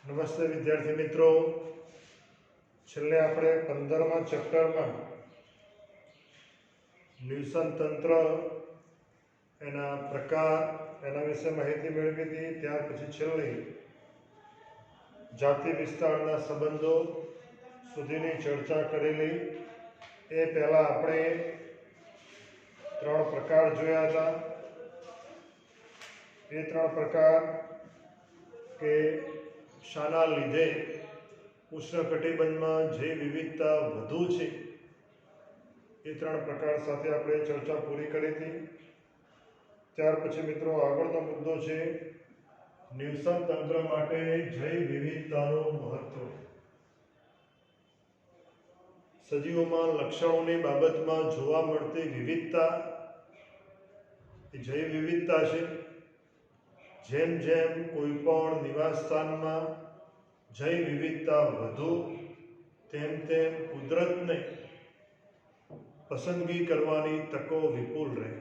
નમસ્તે વિદ્યાર્થી મિત્રો, છેલ્લે આપણે 15મા ચેપ્ટરમાં નિવસન તંત્ર એના પ્રકાર એના વિશે માહિતી મેળવી હતી. ત્યાર પછી છેલ્લે જાતિ વિસ્તારના સંબંધો સુધીની ચર્ચા કરેલી. એ પહેલાં આપણે 3 પ્રકાર જોયા હતા. એ 3 પ્રકાર કે શાના લીધે ઉષ્ણકટિબંધમાં જૈવ વિવિધતા વધુ છે, એ 3 પ્રકાર સાથે આપણે ચર્ચા પૂરી કરી હતી. ત્યાર પછી મિત્રો આગળનો મુદ્દો છે નિવસન તંત્ર માટે જૈવ વિવિધતાનું મહત્વ. સજીવોમાં લક્ષણોની બાબતમાં જોવા મળતી વિવિધતા એ જૈવ વિવિધતા છે. જેમ જેમ કોઈ પણ નિવાસ સ્થાનમાં જૈવ વિવિધતા વધુ, તેમ તેમ કુદરતને પસંદગી કરવાની તકો વિપુલ રહે.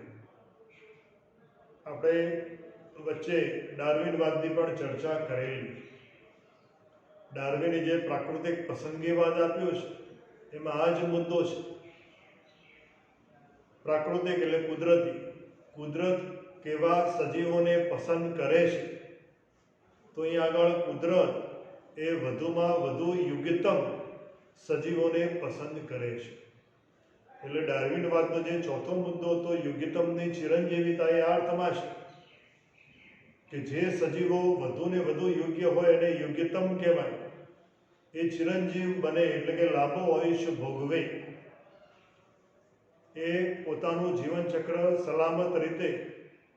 આપણે વચ્ચે ડાર્વિનવાદની પણ ચર્ચા કરેલી. ડાર્વિને જે પ્રાકૃતિક પસંદગીવાદ આપ્યો છે એમાં આ જ મુદ્દો છે. પ્રાકૃતિક એટલે કુદરતી. કુદરત કેવા સજીવોને પસંદ કરે છે, તો અહીં આગળ કુદરત એ વધુમાં વધુ યોગ્યતમ સજીવોને પસંદ કરે છે. એટલે ડાર્વિનવાદનો જે ચોથો મુદ્દો હતો યોગ્યતમની ચિરંજીવિતા, એ આ અર્થમાં છે કે જે સજીવો વધુને વધુ યોગ્ય હોય એને યોગ્યતમ કહેવાય. એ ચિરંજીવ બને એટલે કે લાંબો આયુષ્ય ભોગવે, એ પોતાનું જીવનચક્ર સલામત રીતે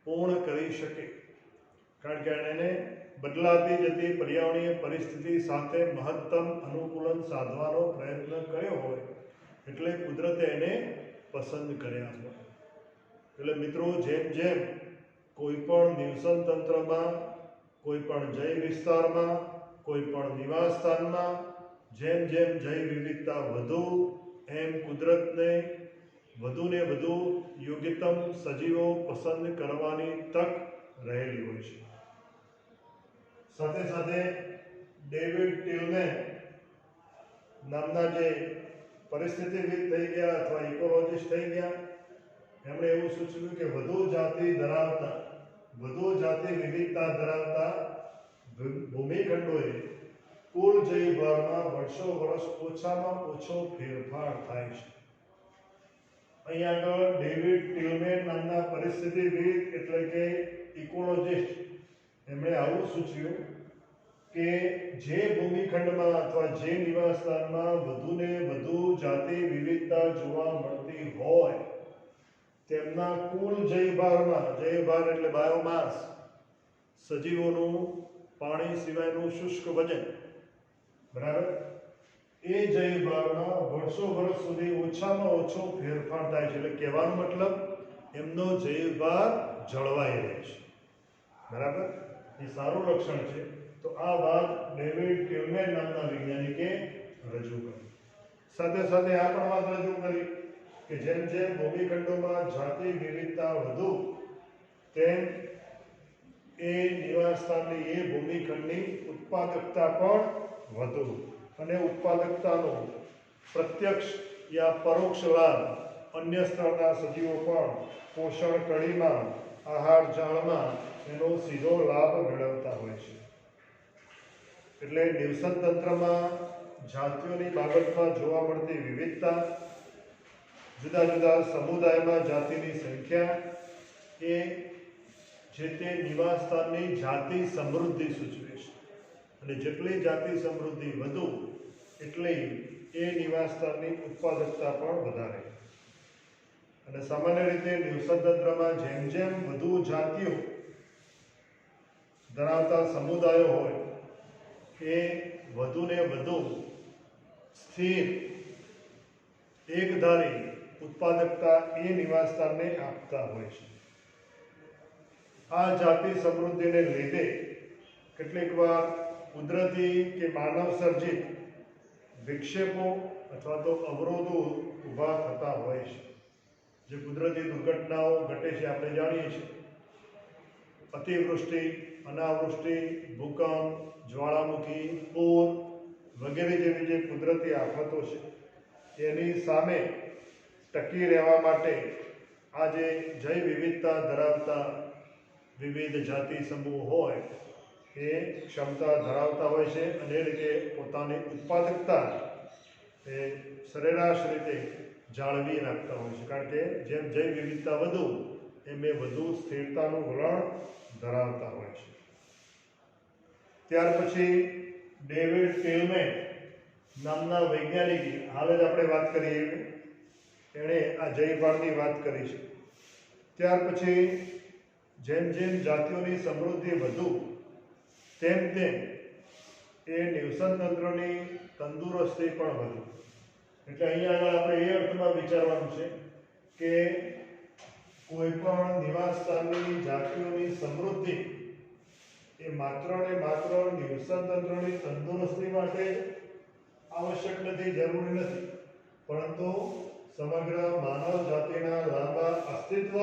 પૂર્ણ કરી શકે. કારણ કે એને બદલાતી જતી પર્યાવરણીય પરિસ્થિતિ સાથે મહત્તમ અનુકૂલન સાધવાનો પ્રયત્ન કર્યો હોય, એટલે કુદરતે એને પસંદ કર્યા હોય. એટલે મિત્રો, જેમ જેમ કોઈ પણ નિવસન તંત્રમાં, કોઈ પણ જૈવ વિસ્તારમાં, કોઈ પણ નિવાસ સ્થાનમાં જેમ જેમ જૈવ વિવિધતા વધુ, એમ કુદરતને વધુને વધુ યોગ્યતમ સજીવો પસંદ કરવાની તક રહેલી હોય છે. સાથે સાથે ડેવિડ ટિલમેન નામના જે પરિસ્થિતિવિદ થઈ ગયા અથવા ઇકોલોજીસ્ટ થઈ ગયા, એમણે એવું સૂચવ્યું કે વધુ જાતિ વિવિધતા ધરાવતા ભૂમિખંડોએ કુલ જૈવ ભારમાં વર્ષો વર્ષ ઓછામાં ઓછો ફેરફાર થાય છે. અહીં આગળ ડેવિડ ટિલમેન નામના પરિસ્થિતિવિદ એટલે કે ઇકોલોજીસ્ટ, એમણે આવું સૂચવ્યું કે જે ભૂમિખંડમાં અથવા જે નિવાસ સ્થાનમાં વધુને વધુ જાતિ વિવિધતા જોવા મળતી હોય, તેમના કુલ જૈવભારમાં, જૈવભાર એટલે બાયોમાસ, સજીવોનું પાણી સિવાયનું શુષ્ક વજન, બરાબર, એ જૈવભારમાં વર્ષો વર્ષ સુધી ઓછામાં ઓછો ફેરફાર થાય છે. એટલે કહેવાનો મતલબ એમનો જૈવભાર જળવાઈ રહે છે, બરાબર. એ સારું લક્ષણ છે. તો આ વાત ડેવિડ ટિલમેન નામના વૈજ્ઞાનિકે રજૂ કરી. સાથે સાથે આ પણ વાત રજૂ કરી કે જેમ જેમ ભૂમિખંડોમાં જાતિ વિવિધતા વધુ, તેમ એ નિવાસ સ્થાનની, એ ભૂમિખંડની ઉત્પાદકતા પણ વધુ, અને ઉત્પાદકતાનો પ્રત્યક્ષ યા પરોક્ષ લાભ અન્ય સ્તરના સજીવો પણ પોષણ કડીમાં, આહાર જાળમાં એનો સીધો લાભ મેળવતા હોય છે. એટલે નિવસન તંત્રમાં જાતિઓની બાબતમાં જોવા મળતી વિવિધતા, જુદા જુદા સમુદાયમાં જાતિની સંખ્યા, એ જે તે નિવાસ સ્થાનની જાતિ સમૃદ્ધિ સૂચવે છે. અને જેટલી જાતિ સમૃદ્ધિ વધુ, એટલી એ નિવાસ સ્થાનની ઉત્પાદકતા પણ વધારે. અને સામાન્ય રીતે નિવસન તંત્રમાં જેમ જેમ વધુ જાતિઓ ધરાવતા સમુદાયો હોય, એ વધુને વધુ સ્થિર, એકધારી ઉત્પાદકતા એ નિવાસ સ્થાનને આપતા હોય છે. આ જાતિ સમૃદ્ધિને લીધે કેટલીક વાર કુદરતી કે માનવ સર્જિત વિક્ષેપો અથવા તો અવરોધો ઊભા થતા હોય છે. જે કુદરતી દુર્ઘટનાઓ ઘટે છે, આપણે જાણીએ છીએ. અતિવૃષ્ટિ, અનાવૃષ્ટિ, ભૂકંપ, જ્વાળામુખી, પૂર વગેરે જેવી જે કુદરતી આફતો છે એની સામે ટકી રહેવા માટે આ જે જૈવ વિવિધતા ધરાવતા વિવિધ જાતિ સમૂહ હોય એ ક્ષમતા ધરાવતા હોય છે અને એ રીતે પોતાની ઉત્પાદકતા એ સરેરાશ રીતે જાળવી રાખતા હોય છે, કારણ કે જેમ જૈવ વિવિધતા વધુ એમ એ વધુ સ્થિરતાનું વલણ ધરાવતા હોય છે. ત્યાર પછી ડેવિડ ટિલમેન નામના વૈજ્ઞાનિકે હાલ જ આપણે વાત કરી એણે આ જૈવભારની વાત કરી છે. ત્યાર પછી જેમ જેમ જાતિઓની સમૃદ્ધિ વધુ તેમ તેમ એ નિવસન તંત્રની તંદુરસ્તી પણ વધુ. એટલે અહીંયા આગળ આપણે એ અર્થમાં વિચારવાનું છે કે કોઈ પણ નિવાસ સ્થાનની જાતિઓની સમૃદ્ધિ એ માત્ર ને માત્ર નિવસન તંત્રની તંદુરસ્તી માટે આવશ્યક નથી, જરૂરી નથી, પરંતુ સમગ્ર માનવ જાતિના લાંબા અસ્તિત્વ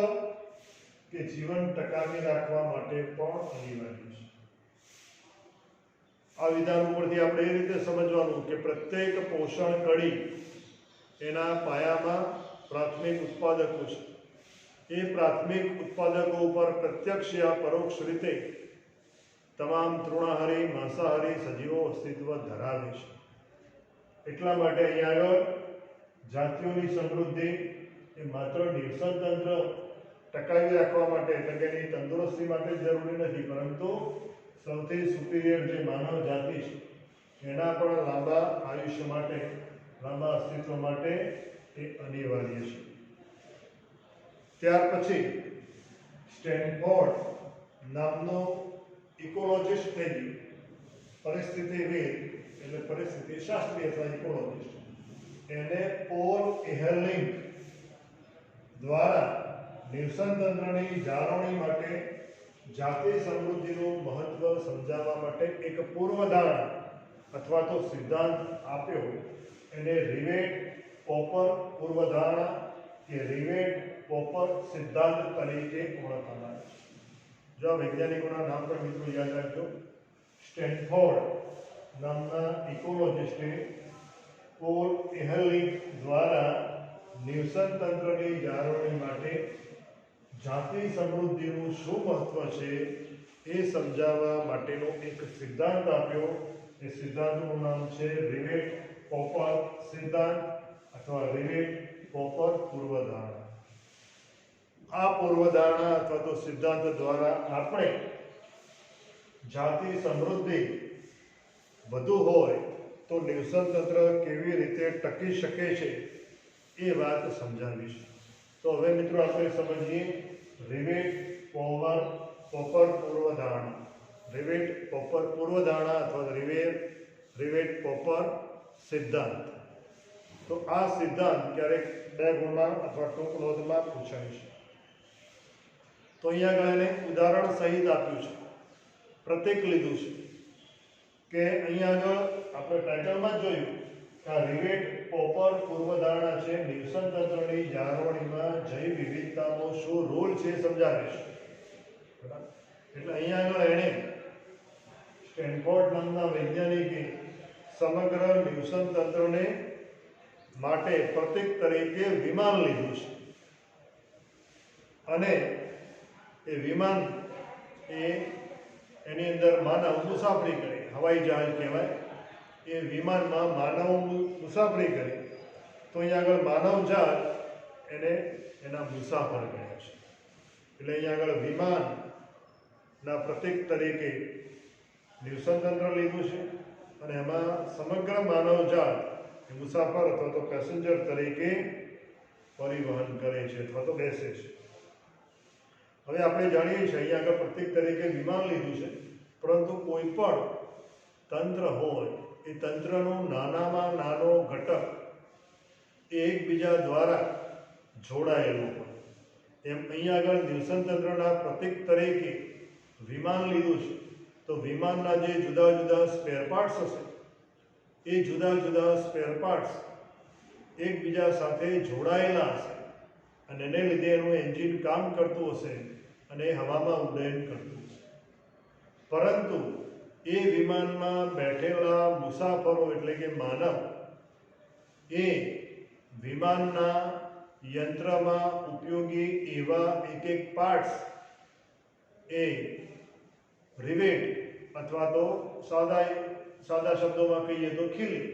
કે જીવન ટકાવી રાખવા માટે પણ અનિવાર્ય છે. આ વિધાન ઉપરથી આપણે એ રીતે સમજવાનું કે પ્રત્યેક પોષણ કડી એના પાયામાં પ્રાથમિક ઉત્પાદકો છે. એ પ્રાથમિક ઉત્પાદકો ઉપર પ્રત્યક્ષ યા પરોક્ષ રીતે તમામ તૃણાહારી, માંસાહારી સજીવો અસ્તિત્વ ધરાવે છે. એટલા માટે અહીંયા આગળ જાતિઓની સમૃદ્ધિ એ માત્ર નિવસન તંત્ર ટકાવી રાખવા માટે એટલે કે એની તંદુરસ્તી માટે જ જરૂરી નથી, પરંતુ સૌથી સુપીરિયર જે માનવ જાતિ છે એના પણ લાંબા આયુષ્ય માટે, લાંબા અસ્તિત્વ માટે એ અનિવાર્ય છે. ત્યાર પછી સ્ટેનફોર્ડ નામનો ઇકોલોજિસ્ટ થઈ ગયો, પરિસ્થિતિવિદ એટલે પરિસ્થિતિ શાસ્ત્રી અથવા ઇકોલોજિસ્ટ. એને પોલ એહરલિંગ દ્વારા નિવસન તંત્રની જાળવણી માટે જાતિ સમૃદ્ધિનું મહત્વ સમજાવવા માટે એક પૂર્વધારણા અથવા તો સિદ્ધાંત આપ્યો. એને રિવેટ પોપર પૂર્વધારણા કે રિવેટ પોપર સિદ્ધાંત તરીકે ઓળખવામાં આવે છે. જો આ વૈજ્ઞાનિકોના નામ પણ મિત્રો યાદ રાખજો. સ્ટેનફોર્ડ નામના ઇકોલોજિસ્ટે પોલ એહરલિંગ દ્વારા નિવસન તંત્રની જાળવણી માટે જાતિ સમૃદ્ધિનું શું મહત્વ છે એ સમજાવવા માટેનો એક સિદ્ધાંત આપ્યો. એ સિદ્ધાંતનું નામ છે રિવેટ પોપર સિદ્ધાંત અથવા રિવેટ પોપર પૂર્વધારણા. આ પૂર્વધારણા અથવા તો સિદ્ધાંત દ્વારા આપણે જાતિ સમૃદ્ધિ વધુ હોય તો નિવસન તંત્ર કેવી રીતે ટકી શકે છે એ વાત સમજાવીશું. તો હવે મિત્રો આપણે સમજીએ રિવેટ પોપર પૂર્વધારણા. રિવેટ પોપર પૂર્વધારણા અથવા રિવેટ પોપર સિદ્ધાંત. તો આ સિદ્ધાંત ક્યારેક બે ગુણમાં અથવા ટૂંક નોંધમાં પૂછાય છે. તો અહીંયા આગળ એને ઉદાહરણ સહિત આપ્યું છે, પ્રતીક લીધું છે કે અહીંયા આગળ આપણે ટાઇટલમાં જ જોયું કે આ રિવેટ પોપર પૂર્વધારણા છે નિવસન તંત્રની જાળવણીમાં જૈવ વિવિધતાનો શું રોલ છે સમજાવે છે. બરાબર. એટલે અહીંયા આગળ એણે સ્ટેનફોર્ડ નામના વૈજ્ઞાનિકે સમગ્ર નિવસન તંત્રને માટે પ્રતીક તરીકે વિમાન લીધું છે અને એ વિમાન એની અંદર માનવ મુસાફરી કરે, હવાઈ જહાજ કહેવાય. એ વિમાનમાં માનવ મુસાફરી કરે તો અહીંયા આગળ માનવ જહાજ એને એના મુસાફર ગણ્યા છે. એટલે અહીંયા આગળ વિમાનના પ્રતીક તરીકે નિવસન તંત્ર લીધું છે અને એમાં સમગ્ર માનવ જાત એ મુસાફર અથવા તો પેસેન્જર તરીકે પરિવહન કરે છે અથવા તો બેસે છે. હવે આપણે જાણીએ છીએ અહીંયા આગળ પ્રતીક તરીકે વિમાન લીધું છે, પરંતુ કોઈ પણ તંત્ર હોય એ તંત્રનું નાનામાં નાનો ઘટક એકબીજા દ્વારા જોડાયેલો હોય. એમ અહીંયા આગળ નિવસન તંત્રના પ્રતીક તરીકે વિમાન લીધું છે. તો વિમાનના જે જુદા જુદા સ્પેર પાર્ટ્સ હશે એ જુદા જુદા સ્પેર પાર્ટ્સ એકબીજા સાથે જોડાયેલા હશે અને એને લીધે એનું એન્જિન કામ કરતું હશે અને હવામાં ઉડ્ડયન કરતું હશે. પરંતુ એ વિમાનમાં બેઠેલા મુસાફરો એટલે કે માનવ એ વિમાનના યંત્રમાં ઉપયોગી એવા એક એક પાર્ટ્સ એ રિવેટ અથવા તો સાદા શબ્દોમાં કહીએ તો ખીલી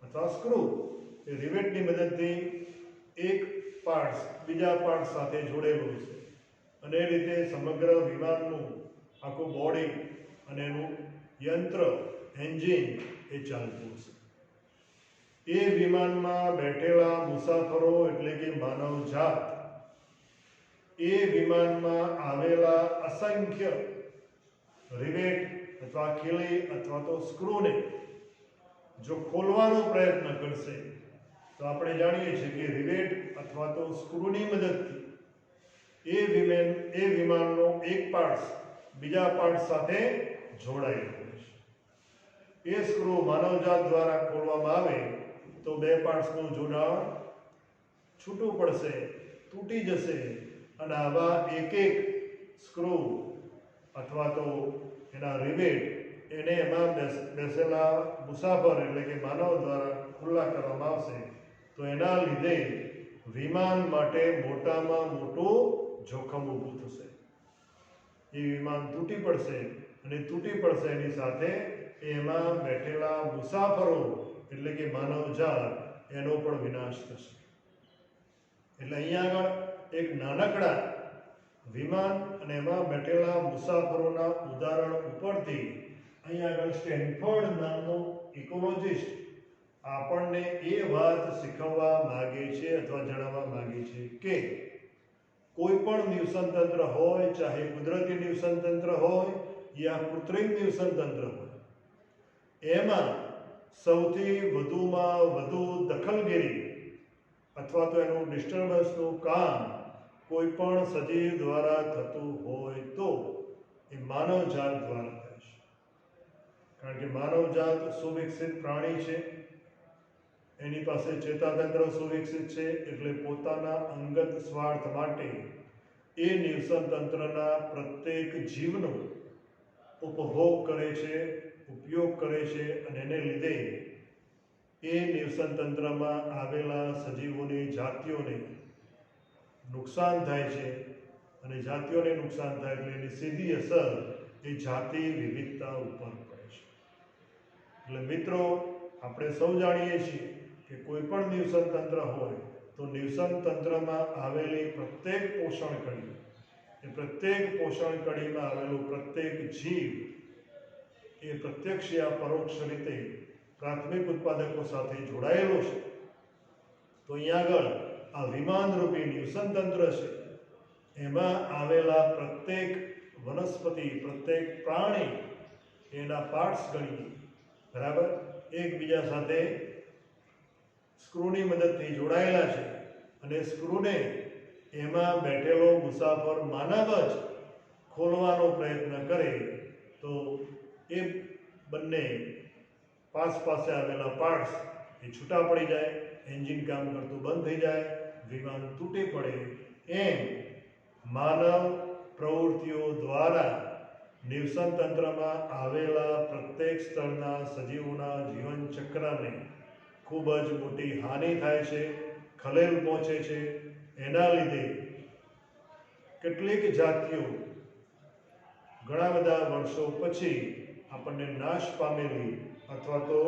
અથવા સ્ક્રૂ એ રિવેટની મદદથી એક પાર્ટ્સ બીજા પાર્ટ્સ સાથે જોડેલું છે અને એ રીતે સમગ્ર વિમાનનું આખું બોડી અને એનું યંત્ર એન્જિન એ ચાલતું છે. એ વિમાનમાં બેઠેલા મુસાફરો એટલે કે માનવજાત એ વિમાનમાં આવેલા અસંખ્ય રિવેટ અથવા ખીલી અથવા તો સ્ક્રૂને જો ખોલવાનો પ્રયત્ન કરશે તો આપણે જાણીએ છીએ કે રિવેટ અથવા તો સ્ક્રૂની મદદથી એ વિમાનનો એક પાર્ટ બીજા પાર્ટ સાથે જોડાયેલો હોય છે. એ સ્ક્રૂ માનવજાત દ્વારા ખોલવામાં આવે તો બે પાર્ટ્સનું જોડાણ છૂટું પડશે, તૂટી જશે અને આવા એક એક સ્ક્રૂ અથવા તો એના રિવેટ એને એમાં બેસેલા મુસાફર એટલે કે માનવ દ્વારા ખુલ્લા કરવામાં આવશે તો એના લીધે વિમાન માટે મોટામાં મોટું જોખમ ઊભું થશે. એ વિમાન તૂટી પડશે અને તૂટી પડશે એની સાથે એમાં બેઠેલા મુસાફરો એટલે કે માનવજાત એનો પણ વિનાશ થશે. એટલે અહીંયા આગળ એક નાનકડા વિમાન અને એમાં બેઠેલા મુસાફરોના ઉદાહરણ ઉપરથી અહીંયા આગળ સ્ટેનફોર્ડ નામનો ઇકોલોજિસ્ટ આપણને એ વાત શીખવવા માંગે છે અથવા જણાવવા માંગે છે કે કોઈ પણ નિવસન તંત્ર હોય, ચાહે કુદરતી નિવસન તંત્ર હોય યા કૃત્રિમ નિવસન તંત્ર હોય, એમાં સૌથી વધુમાં વધુ દખલગીરી અથવા તો એનું ડિસ્ટર્બન્સનું કામ કોઈ પણ સજીવ દ્વારા થતું હોય તો એ માનવજાત દ્વારા થાય છે. કારણ કે માનવજાત સુવિકસિત પ્રાણી છે, એની પાસે ચેતાતંત્ર સુવિકસિત છે, એટલે પોતાના અંગત સ્વાર્થ માટે એ નિવસન તંત્રના પ્રત્યેક જીવનો ઉપભોગ કરે છે, ઉપયોગ કરે છે અને એને લીધે એ નિવસન તંત્રમાં આવેલા સજીવોની જાતિઓને નુકસાન થાય છે અને જાતિઓને નુકસાન થાય એટલે એની સીધી અસર એ જાતિ વિવિધતા ઉપર પડે છે. એટલે મિત્રો, આપણે સૌ જાણીએ છીએ કે કોઈ પણ નિવસન તંત્ર હોય તો નિવસન તંત્રમાં આવેલી પ્રત્યેક પોષણ કડી, એ પ્રત્યેક પોષણ કડીમાં આવેલું પ્રત્યેક જીવ એ પ્રત્યક્ષ યા પરોક્ષ રીતે પ્રાથમિક ઉત્પાદકો સાથે જોડાયેલો છે. તો અહીંયા આગળ આ વિમાનરૂપી નિવસન તંત્ર છે, એમાં આવેલા પ્રત્યેક વનસ્પતિ, પ્રત્યેક પ્રાણી એના પાર્ટ્સ ગણીએ, બરાબર, એકબીજા સાથે સ્ક્રૂની મદદથી જોડાયેલા છે અને સ્ક્રૂને એમાં બેઠેલો મુસાફર માનવ જ ખોલવાનો પ્રયત્ન કરે તો એ બંને પાસે આવેલા પાર્ટ્સ એ છૂટા પડી જાય, એન્જિન કામ કરતું બંધ થઈ જાય, વિમાન તૂટી પડે. એમ માનવ પ્રવૃત્તિઓ દ્વારા નિવસન તંત્રમાં આવેલા પ્રત્યેક સ્તરના સજીવોના જીવન ચક્રને ખૂબ જ મોટી હાનિ થાય છે, ખલેલ પહોંચે છે. એના લીધે કેટલીક જાતિઓ ઘણા બધા વર્ષો પછી આપણને નાશ પામેલી અથવા તો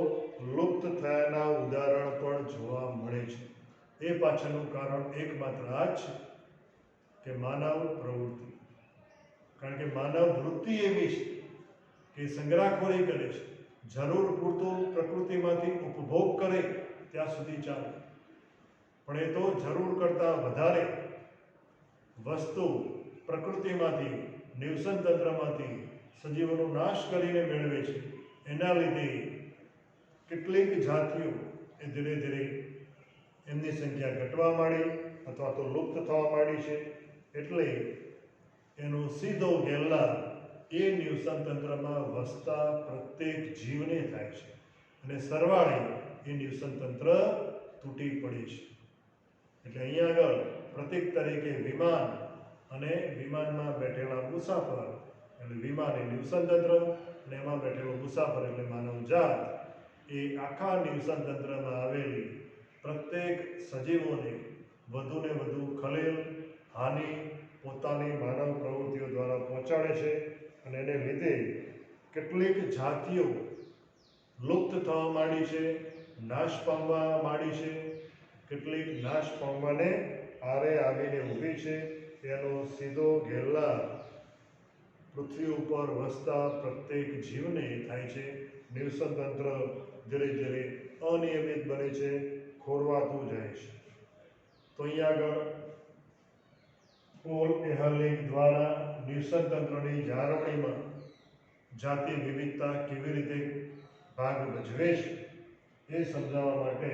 લુપ્ત થયાના ઉદાહરણ પણ જોવા મળે છે. એ પાછળનું કારણ એકમાત્ર આ જ છે કે માનવ પ્રવૃત્તિ. કારણ કે માનવ વૃત્તિ એવી છે કે સંગ્રહખોરી કરે છે, જરૂર પૂરતું પ્રકૃતિમાંથી ઉપભોગ કરે ત્યાં સુધી ચાલે, પણ એ તો જરૂર કરતાં વધારે વસ્તુ પ્રકૃતિમાંથી, નિવસન તંત્રમાંથી સજીવોનો નાશ કરીને મેળવે છે. એના લીધે કેટલીક જાતિઓ એ ધીરે ધીરે એમની સંખ્યા ઘટવા માંડી અથવા તો લુપ્ત થવા માંડી છે. એટલે એનો સીધો ગેરલાભ એ નિવસન તંત્રમાં વસતા પ્રત્યેક જીવને થાય છે અને સરવાળે એ નિવસન તંત્ર તૂટી પડે છે. એટલે અહીંયા આગળ પ્રતીક તરીકે વિમાન અને વિમાનમાં બેઠેલા મુસાફર એટલે વિમાન એ નિવસન તંત્ર, અને એમાં બેઠેલો મુસાફર એટલે માનવ જાત એ આખા નિવસન તંત્રમાં આવેલી પ્રત્યેક સજીવોને વધુને વધુ ખલેલ, હાનિ પોતાની માનવ પ્રવૃત્તિઓ દ્વારા પહોંચાડે છે, અને એને લીધે કેટલીક જાતિઓ લુપ્ત થવા માંડી છે, નાશ પામવા માંડી છે, કેટલીક નાશ પામવાને આરે આવીને ઊભી છે. એનો સીધો ગેરલાભ પૃથ્વી ઉપર વસતા પ્રત્યેક જીવને થાય છે. નિવસન તંત્ર ધીરે ધીરે અનિયમિત બને છે, ખોરવાતું જાય છે. તો અહીંયા આગળ પોલ એહરલિંગ દ્વારા નિવસન તંત્રની જાળવણીમાં જાતિ વિવિધતા કેવી રીતે ભાગ ભજવે છે એ સમજાવવા માટે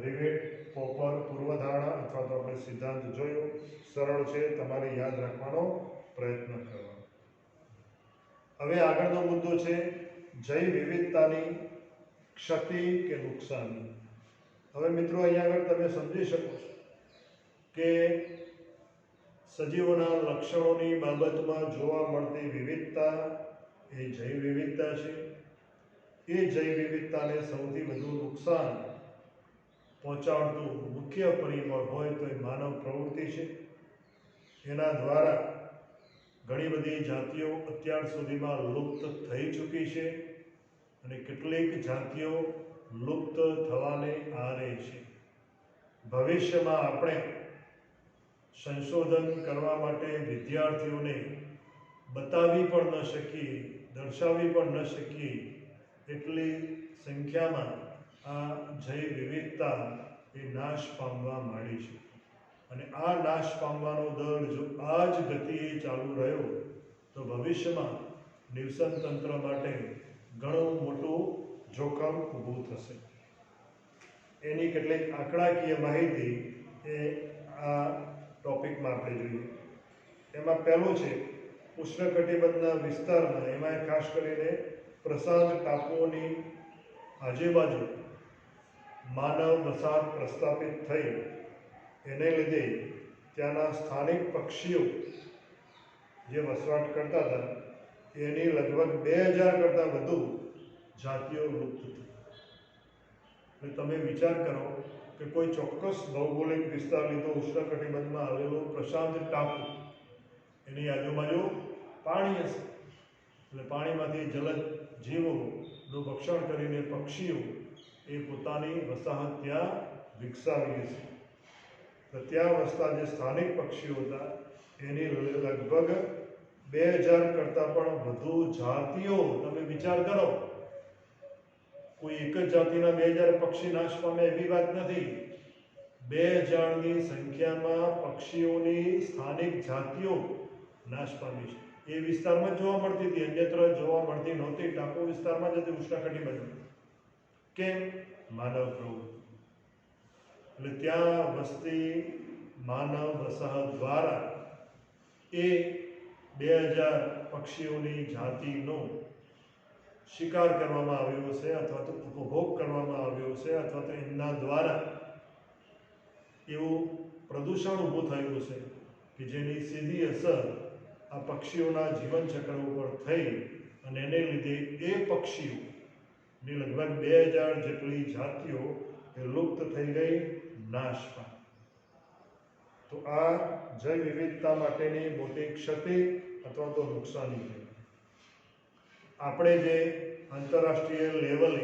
રિવેટ પોપર પૂર્વધારણા અથવા તો આપણે સિદ્ધાંત જોયો. સરળ છે, તમારે યાદ રાખવાનો પ્રયત્ન કરવાનો. હવે આગળનો મુદ્દો છે જૈવ વિવિધતાની ક્ષતિ કે નુકસાન. હવે મિત્રો અહીંયા આગળ તમે સમજી શકો છો કે સજીવોના લક્ષણોની બાબતમાં જોવા મળતી વિવિધતા એ જૈવ વિવિધતા છે. એ જૈવ વિવિધતાને સૌથી વધુ નુકસાન પહોંચાડતું મુખ્ય પરિબળ હોય તો એ માનવ પ્રવૃત્તિ છે. એના દ્વારા ઘણી બધી જાતિઓ અત્યાર સુધીમાં લુપ્ત થઈ ચૂકી છે, અને કેટલીક જાતિઓ લુપ્ત થવાને આરે છે. ભવિષ્યમાં આપણે સંશોધન કરવા માટે વિદ્યાર્થીઓને બતાવી પણ ન શકીએ, દર્શાવી પણ ન શકીએ એટલી સંખ્યામાં આ જૈવ વિવિધતા એ નાશ પામવા માંડી છે. અને આ નાશ પામવાનો દર જો આ જ ગતિએ ચાલુ રહ્યો તો ભવિષ્યમાં નિવસન તંત્ર માટે ઘણું મોટું જોખમ ઊભું થશે. એની કેટલીક આંકડાકીય માહિતી એ આ ટોપિકમાં આપણે જોઈએ. એમાં પહેલું છે ઉષ્ણકટિબંધના વિસ્તારમાં, એમાં ખાસ કરીને પ્રશાંત ટાપુઓની આજુબાજુ માનવ વસાહત પ્રસ્થાપિત થઈ, એને લીધે ત્યાંના સ્થાનિક પક્ષીઓ જે વસવાટ કરતા હતા એની લગભગ 2000 કરતાં વધુ જાતિઓ લુપ્ત થઈ. એટલે તમે વિચાર કરો કે કોઈ ચોક્કસ ભૌગોલિક વિસ્તાર લીધો, ઉષ્ણકટિબંધમાં આવેલો પ્રશાંત ટાપુ, એની આજુબાજુ પાણી હશે, એટલે પાણીમાંથી જલજ જીવોનું ભક્ષણ કરીને પક્ષીઓ એ પોતાની વસાહત ત્યાં વિકસાવી હશે. તો ત્યાં વસતા જે સ્થાનિક પક્ષીઓ હતા એની લગભગ 2000 કરતાં પણ વધુ જાતિઓ, તમે વિચાર કરો, કોઈ એક જ જાતિના 2000 પક્ષી નાશ પામે એવી વાત નથી. 2000ની સંખ્યામાં પક્ષીઓની સ્થાનિક જાતિઓ નાશ પામી છે. એ વિસ્તારમાં જોવા મળતી હતી, અન્યત્ર જોવા મળતી નહોતી. ટાપુ વિસ્તારમાં જ હતી ઉષ્ણકટિબંધ. કેમ? માનવ પ્રવૃત્તિ. એટલે ત્યાં વસતી માનવ વસાહત દ્વારા એ 2000 પક્ષીઓની જાતિનો શિકાર કરવામાં આવ્યો છે, અથવા તો ઉપભોગ કરવામાં આવ્યો છે, અથવા તો એમના દ્વારા એવું પ્રદૂષણ ઊભું થયું છે કે જેની સીધી અસર આ પક્ષીઓના જીવનચક્ર ઉપર થઈ, અને એને લીધે એ પક્ષીઓની લગભગ 2000 જેટલી જાતિઓ એ લુપ્ત થઈ ગઈ, નાશ પામી. તો આ જૈવ વિવિધતા માટેની મોટી ક્ષતિ અથવા તો નુકસાની છે. આપણે જે આંતરરાષ્ટ્રીય લેવલે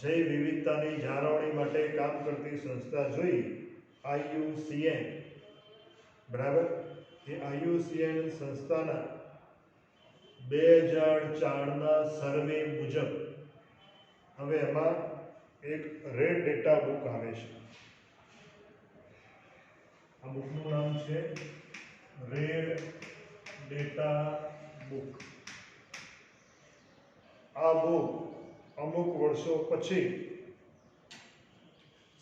જૈવ વિવિધતાની જાળવણી માટે કામ કરતી સંસ્થા જોઈ, IUCN, બરાબર? એ IUCN સંસ્થાના 2004ના સર્વે મુજબ હવે એમાં એક રેડ ડેટા બુક આવે છે. આ બુકનું નામ છે રેડ ડેટા બુક. આ બુક અમુક વર્ષો પછી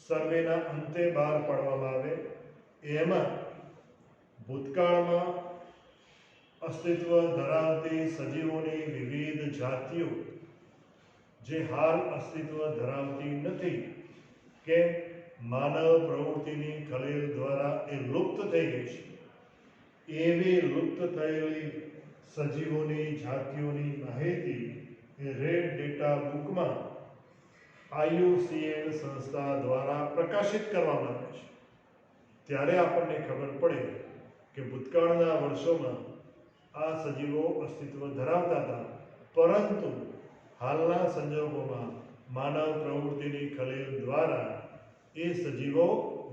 સર્વેના અંતે બહાર પાડવામાં આવે. એમાં ભૂતકાળમાં અસ્તિત્વ ધરાવતી સજીવોની વિવિધ જાતિઓ જે હાલ અસ્તિત્વ ધરાવતી નથી કે માનવ પ્રવૃત્તિની ખલેલ દ્વારા એ લુપ્ત થઈ ગઈ છે, એવી લુપ્ત થયેલી સજીવોની જાતિઓની માહિતી એ રેડ ડેટા બુકમાં IUCN સંસ્થા દ્વારા પ્રકાશિત કરવામાં આવે છે, ત્યારે આપણને ખબર પડે કે ભૂતકાળના વર્ષોમાં આ સજીવો અસ્તિત્વ ધરાવતા હતા, પરંતુ હાલના સંજોગોમાં માનવ પ્રવૃત્તિની ખલેલ દ્વારા એ સજીવો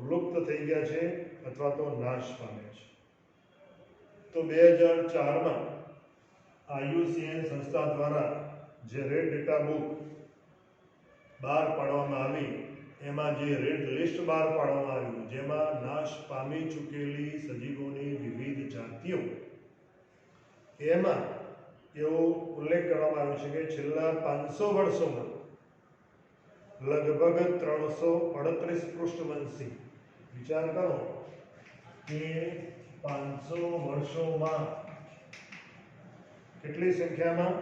લુપ્ત થઈ ગયા છે અથવા તો નાશ પામ્યા છે. તો 2004માં IUCN સંસ્થા દ્વારા જે રેડ ડેટા બુક બહાર પાડવામાં આવી, એમાં જે રેડ લિસ્ટ બહાર પાડવામાં આવ્યું, જેમાં નાશ પામી ચૂકેલી સજીવોની વિવિધ જાતિઓ, એમાં એવો ઉલ્લેખ કરવામાં આવ્યો છે કે છેલ્લા 500 વર્ષોમાં લગભગ 338 પૃષ્ઠવંશી, વિચાર કરો કે 500 વર્ષોમાં કેટલી સંખ્યામાં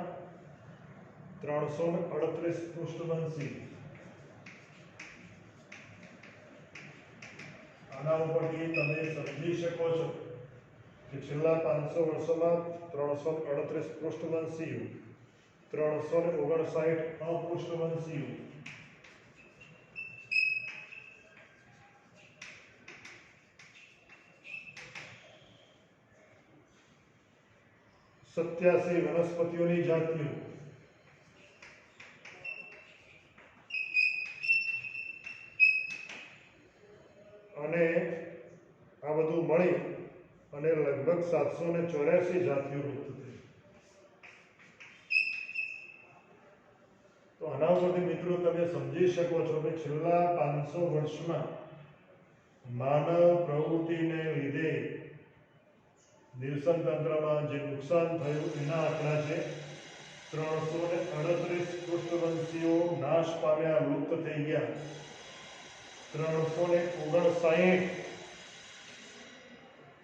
338 પૃષ્ઠવંશી. આના ઉપરથી તમે સમજી શકો છો કે છેલ્લા 500 વર્ષોમાં 338 પૃષ્ઠવંશીઓ, 359 અપૃષ્ઠવંશીઓ, 87 વનસ્પતિઓની જાતિઓ, અને આ બધું મળી અને લગભગ 784 જાતિઓ લુપ્ત થઈ. તો આના ઉપરથી મિત્રો તમે સમજી શકો છો કે છેલ્લા 500 વર્ષમાં માનવ પ્રવૃત્તિને લીધે નિવસન તંત્રમાં જે નુકસાન થયું એના આંકડા છે. 338 પૃષ્ઠવંશીઓ નાશ પામ્યા, લુપ્ત થઈ ગયા. 359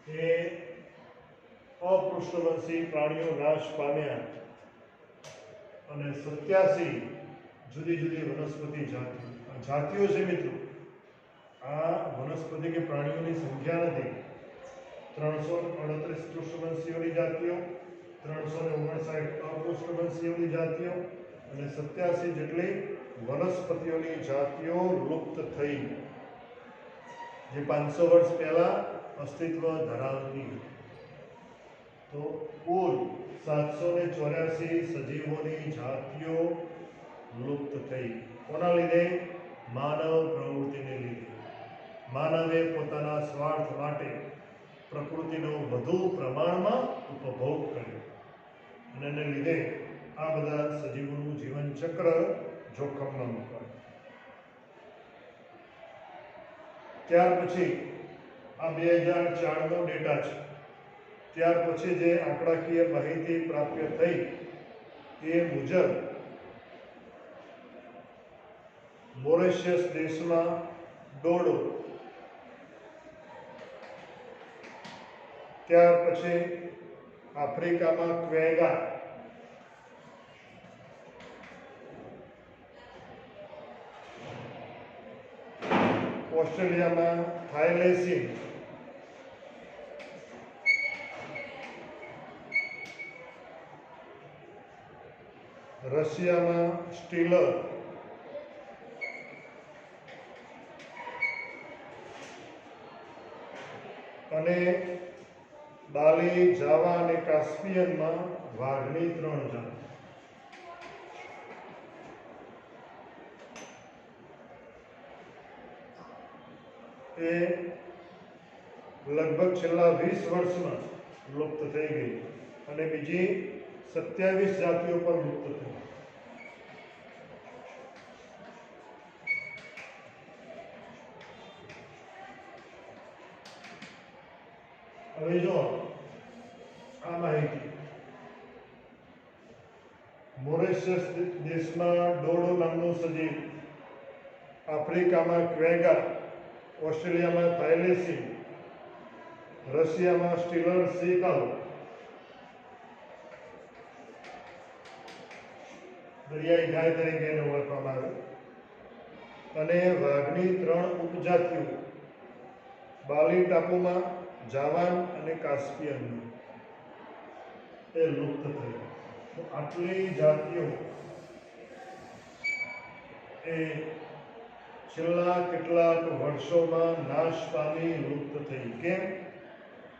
એ અપૃષ્ઠવંશી પ્રાણીઓ નાશ પામ્યા અને 87 જુદી જુદી વનસ્પતિ જાતિઓ છે. મિત્રો, આ વનસ્પતિ કે પ્રાણીઓની સંખ્યા નથી. 338 પૃષ્ઠવંશીઓની જાતિઓ, 359 અપૃષ્ઠવંશીઓની જાતિઓ અને 87 જેટલી વનસ્પતિઓની જાતિઓ લુપ્ત થઈ, જે 500 વર્ષ પહેલા અસ્તિત્વ ધરાવતી હતી. તો કુલ 784 સજીવોની જાતિઓ લુપ્ત થઈ. કોના લીધે? માનવ પ્રવૃત્તિને લીધે. માનવે પોતાના સ્વાર્થ માટે પ્રકૃતિનો વધુ પ્રમાણમાં ઉપભોગ કર્યો અને એને લીધે આ બધા સજીવોનું જીવન ચક્ર જોખમમાં મુકાયું. ત્યાર પછી આ 2004નો ડેટા છે. ત્યાર પછી જે આંકડાકીય માહિતી પ્રાપ્ત થઈ એ મુજબ મોરેશિયસ દેશમાં ડોડો, ત્યાર પછી આફ્રિકામાં ક્વેગા, ઓસ્ટ્રેલિયામાં થાઇલેસીન, રશિયામાં સ્ટીલર, અને બાલી, જાવા અને કાસ્પિયનમાં વાઘની 3 જાત. એ લગભગ છેલ્લા 20 વર્ષમાં લુપ્ત થઈ ગઈ અને બીજી 27 જાતિઓ પર લુપ્ત થઈ. હવે જો આ માહિતી મોરેશિયસ દેશમાં ડોડો નામનું સજીવ, આફ્રિકામાં ક્વેગા, ઓસ્ટ્રેલિયામાં થાઇલેસીન, રશિયામાં સ્ટીલર સીકલ, દરિયાઈ ગાય તરીકે એને ઓળખવામાં આવે, અને વાઘની 3 ઉપજાતિઓ બાલી ટાપુમાં, જાવાન અને કાસ્પિયનમાં. એ લુપ્ત થઈ. તો આટલી જાતિઓ એ છેલ્લા કેટલાક વર્ષોમાં નાશ પામી લુપ્ત થઈ. કેમ?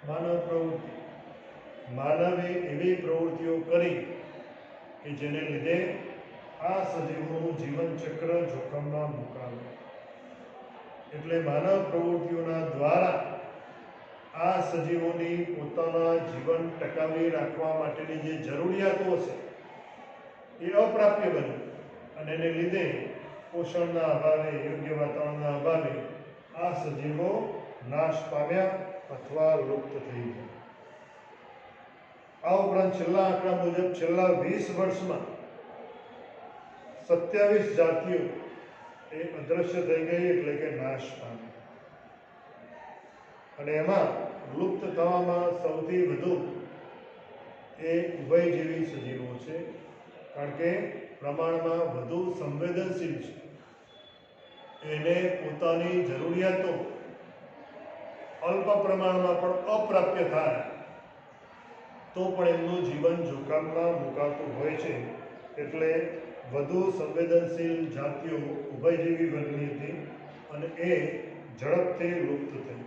માનવ પ્રવૃત્તિ. માનવે એવી પ્રવૃત્તિઓ કરી કે જેને લીધે આ સજીવોનું જીવનચક્ર જોખમમાં મુકાયું. એટલે માનવ પ્રવૃત્તિઓના દ્વારા આ સજીવોની પોતાના જીવન ટકાવી રાખવા માટેની જે જરૂરિયાતો છે એ અપ્રાપ્ય બની અને એને લીધે પોષણના અભાવે, યોગ્ય વાતાવરણના અભાવે આ સજીવો નાશ પામ્યા અથવા લુપ્ત થઈ ગયા. આ ઉપરાંત છેલ્લા આંકડા મુજબ છેલ્લા 20 વર્ષમાં 27 જાતિઓ એ અદ્રશ્ય થઈ ગઈ, એટલે કે નાશ પામી. અને એમાં લુપ્ત થવામાં સૌથી વધુ એ ઉભયજીવી સજીવો છે, કારણ કે પ્રમાણમાં વધુ સંવેદનશીલ છે. એને પોતાની જરૂરિયાતો અલ્પ પ્રમાણમાં પણ અપ્રાપ્ય થાય તો પણ એમનું જીવન જોખમમાં મુકાતું હોય છે. એટલે વધુ સંવેદનશીલ જાતિઓ ઉભયજીવી વર્ગની હતી અને એ ઝડપથી લુપ્ત થઈ.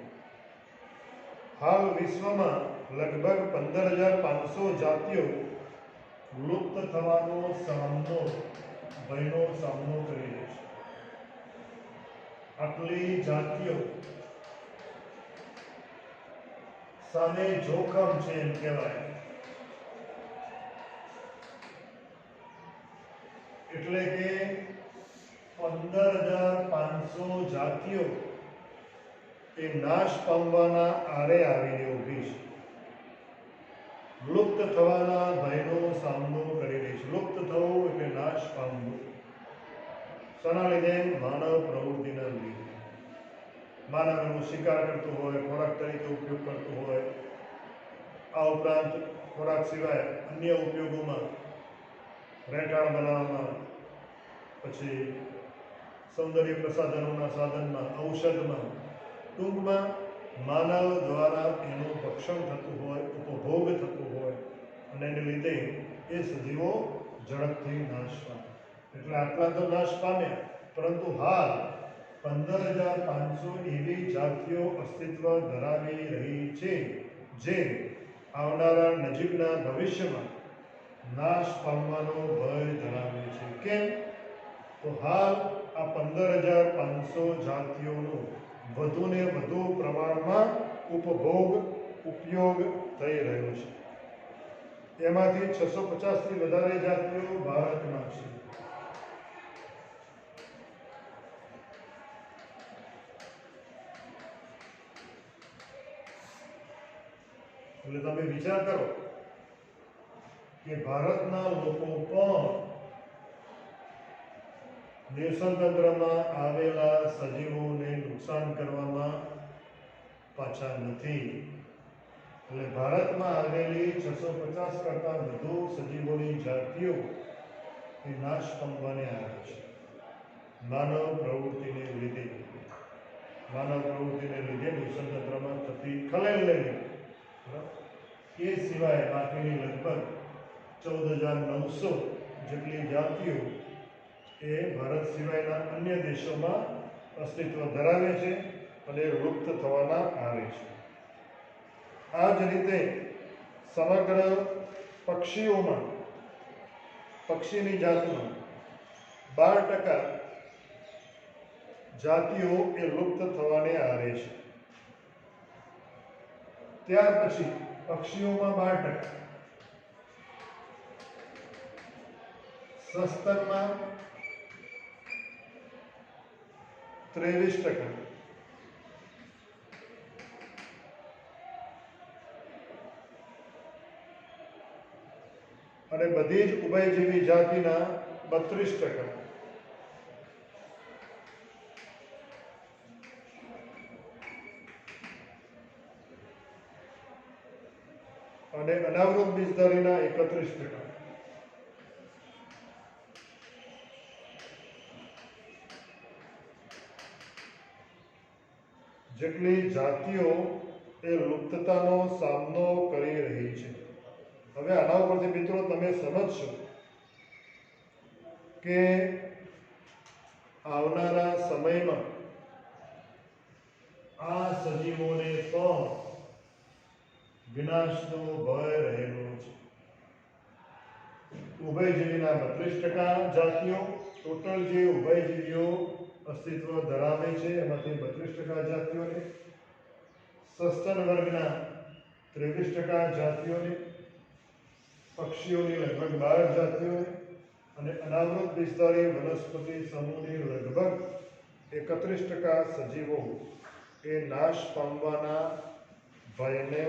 હાલ વિશ્વમાં લગભગ 15,500 જાતિઓ લુપ્ત થવાનો ભયનો સામનો કરી રહી છે. આટલી જાતિઓ સામે જોખમ છે એમ કહેવાય. એટલે કે 15,500 જાતિઓ એ નાશ પામવાના આરે આવીને ઊભી છે. લુપ્ત થવાના ભયનો સામનો કરી રહી છે. લુપ્ત થવું એટલે નાશ પામવું. શાના લીધે? માનવ પ્રવૃત્તિના લીધે. માનવ એનો શિકાર કરતો હોય, ખોરાક તરીકે ઉપયોગ કરતો હોય, આ ઉપરાંત ખોરાક સિવાય અન્ય ઉપયોગોમાં, રહેઠાણ બનાવવામાં, પછી સૌંદર્ય પ્રસાધનોના સાધનમાં, ઔષધમાં, ટૂંકમાં માનવ દ્વારા એનું ભક્ષણ થતું હોય, ઉપભોગ થતું હોય અને એને લીધે એ સજીવો ઝડપથી નાશ પામે. એટલે આટલા તો નાશ પામ્યા, પરંતુ હાલ 15,500 એવી જાતિઓ અસ્તિત્વ ધરાવી રહી છે જે આવનારા નજીકના ભવિષ્યમાં નાશ પામવાનો ભય ધરાવે છે. કેમ? તો હાલ આ 15,500 જાતિઓનો વધુને વધુ પ્રમાણમાં ઉપયોગ થઈ રહ્યો છે. એમાંથી 650થી વધારે જાતિઓ ભારતમાં છે. એટલે તમે વિચાર કરો કે ભારતના લોકો પણ નિવસન તંત્રમાં આવેલા સજીવોને નુકસાન કરવામાં પાછા નથી. એટલે ભારતમાં આવેલી 650 કરતાં વધુ સજીવોની જાતિઓ એ નાશ પામવાને આવે છે માનવ પ્રવૃત્તિને લીધે. માનવ પ્રવૃત્તિને લીધે નિવસન તંત્રમાં થતી ખલેલને લીધે. એ સિવાય બાકીની લગભગ 14,900 જેટલી જાતિઓ એ ભારત સિવાયના અન્ય દેશોમાં અસ્તિત્વ ધરાવે છે અને લુપ્ત થવાના આવે છે. આ જ રીતે સમગ્ર પક્ષીઓમાં, પક્ષીની જાતમાં 12% જાતિઓ એ લુપ્ત થવાને આરે છે. ત્યાર પછી પક્ષીઓમાં 12%, સસ્તનમાં 23%, અને બધી જ ઉભયજીવી જાતિના 32%. અને અનાવૃત બીજધારીના 31%. જેટલી જાતિઓ એ લુપ્તતાનો સામનો કરી રહી છે. હવે આના ઉપરથી મિત્રો તમે સમજશો કે આવનારા સમયમાં આ સજીવોને પણ વિનાશનો ભય રહેલો છે. ઉભયજીવીના 32% જાતિઓ, ટોટલ જે ઉભયજીવીઓ અસ્તિત્વ ધરાવે છે એમાંથી 32% જાતિઓને, સસ્તન વર્ગના 23% જાતિઓને, પક્ષીઓની લગભગ 12 જાતિઓને અને અનાવૃત વિસ્તારી વનસ્પતિ સમૂહની લગભગ 31% સજીવો એ નાશ પામવાના ભયનો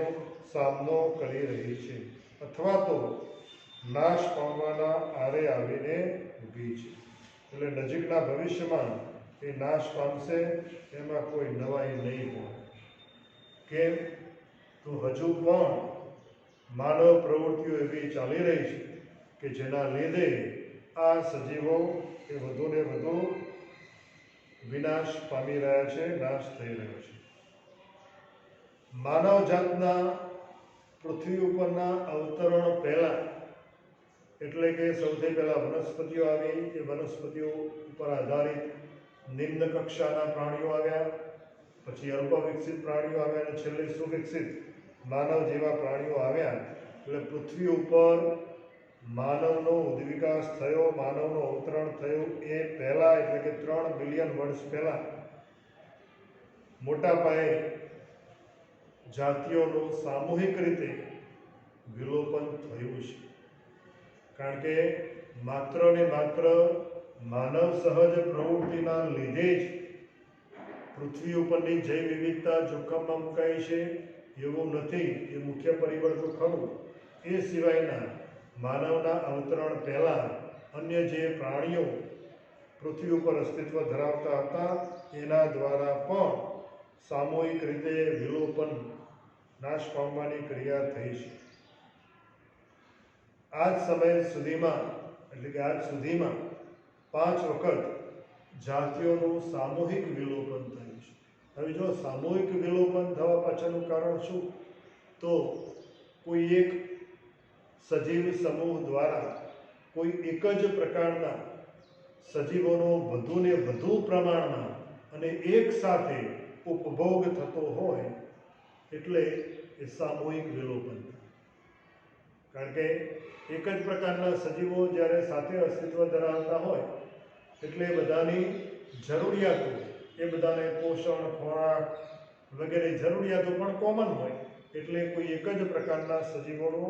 સામનો કરી રહી છે અથવા તો નાશ પામવાના આરે આવીને ઊભી છે. એટલે નજીકના ભવિષ્યમાં એ નાશ પામશે, એમાં કોઈ નવાઈ નહીં હોય. કેમ? તો હજુ પણ માનવ પ્રવૃત્તિઓ એવી ચાલી રહી છે કે જેના લીધે આ સજીવો એ વધુને વધુ વિનાશ પામી રહ્યા છે, નાશ થઈ રહ્યો છે. માનવ જાતના પૃથ્વી ઉપરના અવતરણ પહેલા, એટલે કે સૌથી પહેલા વનસ્પતિઓ આવી, એ વનસ્પતિઓ ઉપર આધારિત નિમ્ન કક્ષાના પ્રાણીઓ આવ્યા, પછી અલ્પ વિકસિત પ્રાણીઓ આવ્યા અને છેલ્લે સુવિકસિત માનવ જેવા પ્રાણીઓ આવ્યા. એટલે પૃથ્વી ઉપર માનવનો ઉદ્વિકાસ થયો, માનવનું અવતરણ થયું એ પહેલાં, એટલે કે 3 બિલિયન વર્ષ પહેલાં મોટા પાયે જાતિઓનું સામૂહિક રીતે વિલોપન થયું છે. કારણ કે માત્ર ને માત્ર માનવ સહજ પ્રવૃત્તિના લીધે જ પૃથ્વી ઉપરની જૈવ વિવિધતા જોખમમાં મુકાઈ છે એવું નથી. એ મુખ્ય પરિબળ તો ખરું. એ સિવાયના માનવના અવતરણ પહેલાં અન્ય જે પ્રાણીઓ પૃથ્વી ઉપર અસ્તિત્વ ધરાવતા હતા એના દ્વારા પણ સામૂહિક રીતે વિલોપન, નાશ પામવાની ક્રિયા થઈ છે. આજ સમય સુધીમાં, એટલે કે આજ સુધીમાં 5 વખત જાતિઓનું સામૂહિક વિલોપન થયું છે. હવે જો સામૂહિક વિલોપન થવા પાછળનું કારણ શું? તો કોઈ એક સજીવ સમૂહ દ્વારા કોઈ એક જ પ્રકારના સજીવોનો વધુને વધુ પ્રમાણમાં અને એક સાથે ઉપભોગ થતો હોય એટલે એ સામૂહિક વિલોપન. કારણ કે એક જ પ્રકારના સજીવો જ્યારે સાથે અસ્તિત્વ ધરાવતા હોય એટલે બધાની જરૂરિયાતો, એ બધાને પોષણ, ખોરાક વગેરે જરૂરિયાતો પણ કોમન હોય. એટલે કોઈ એક જ પ્રકારના સજીવોનો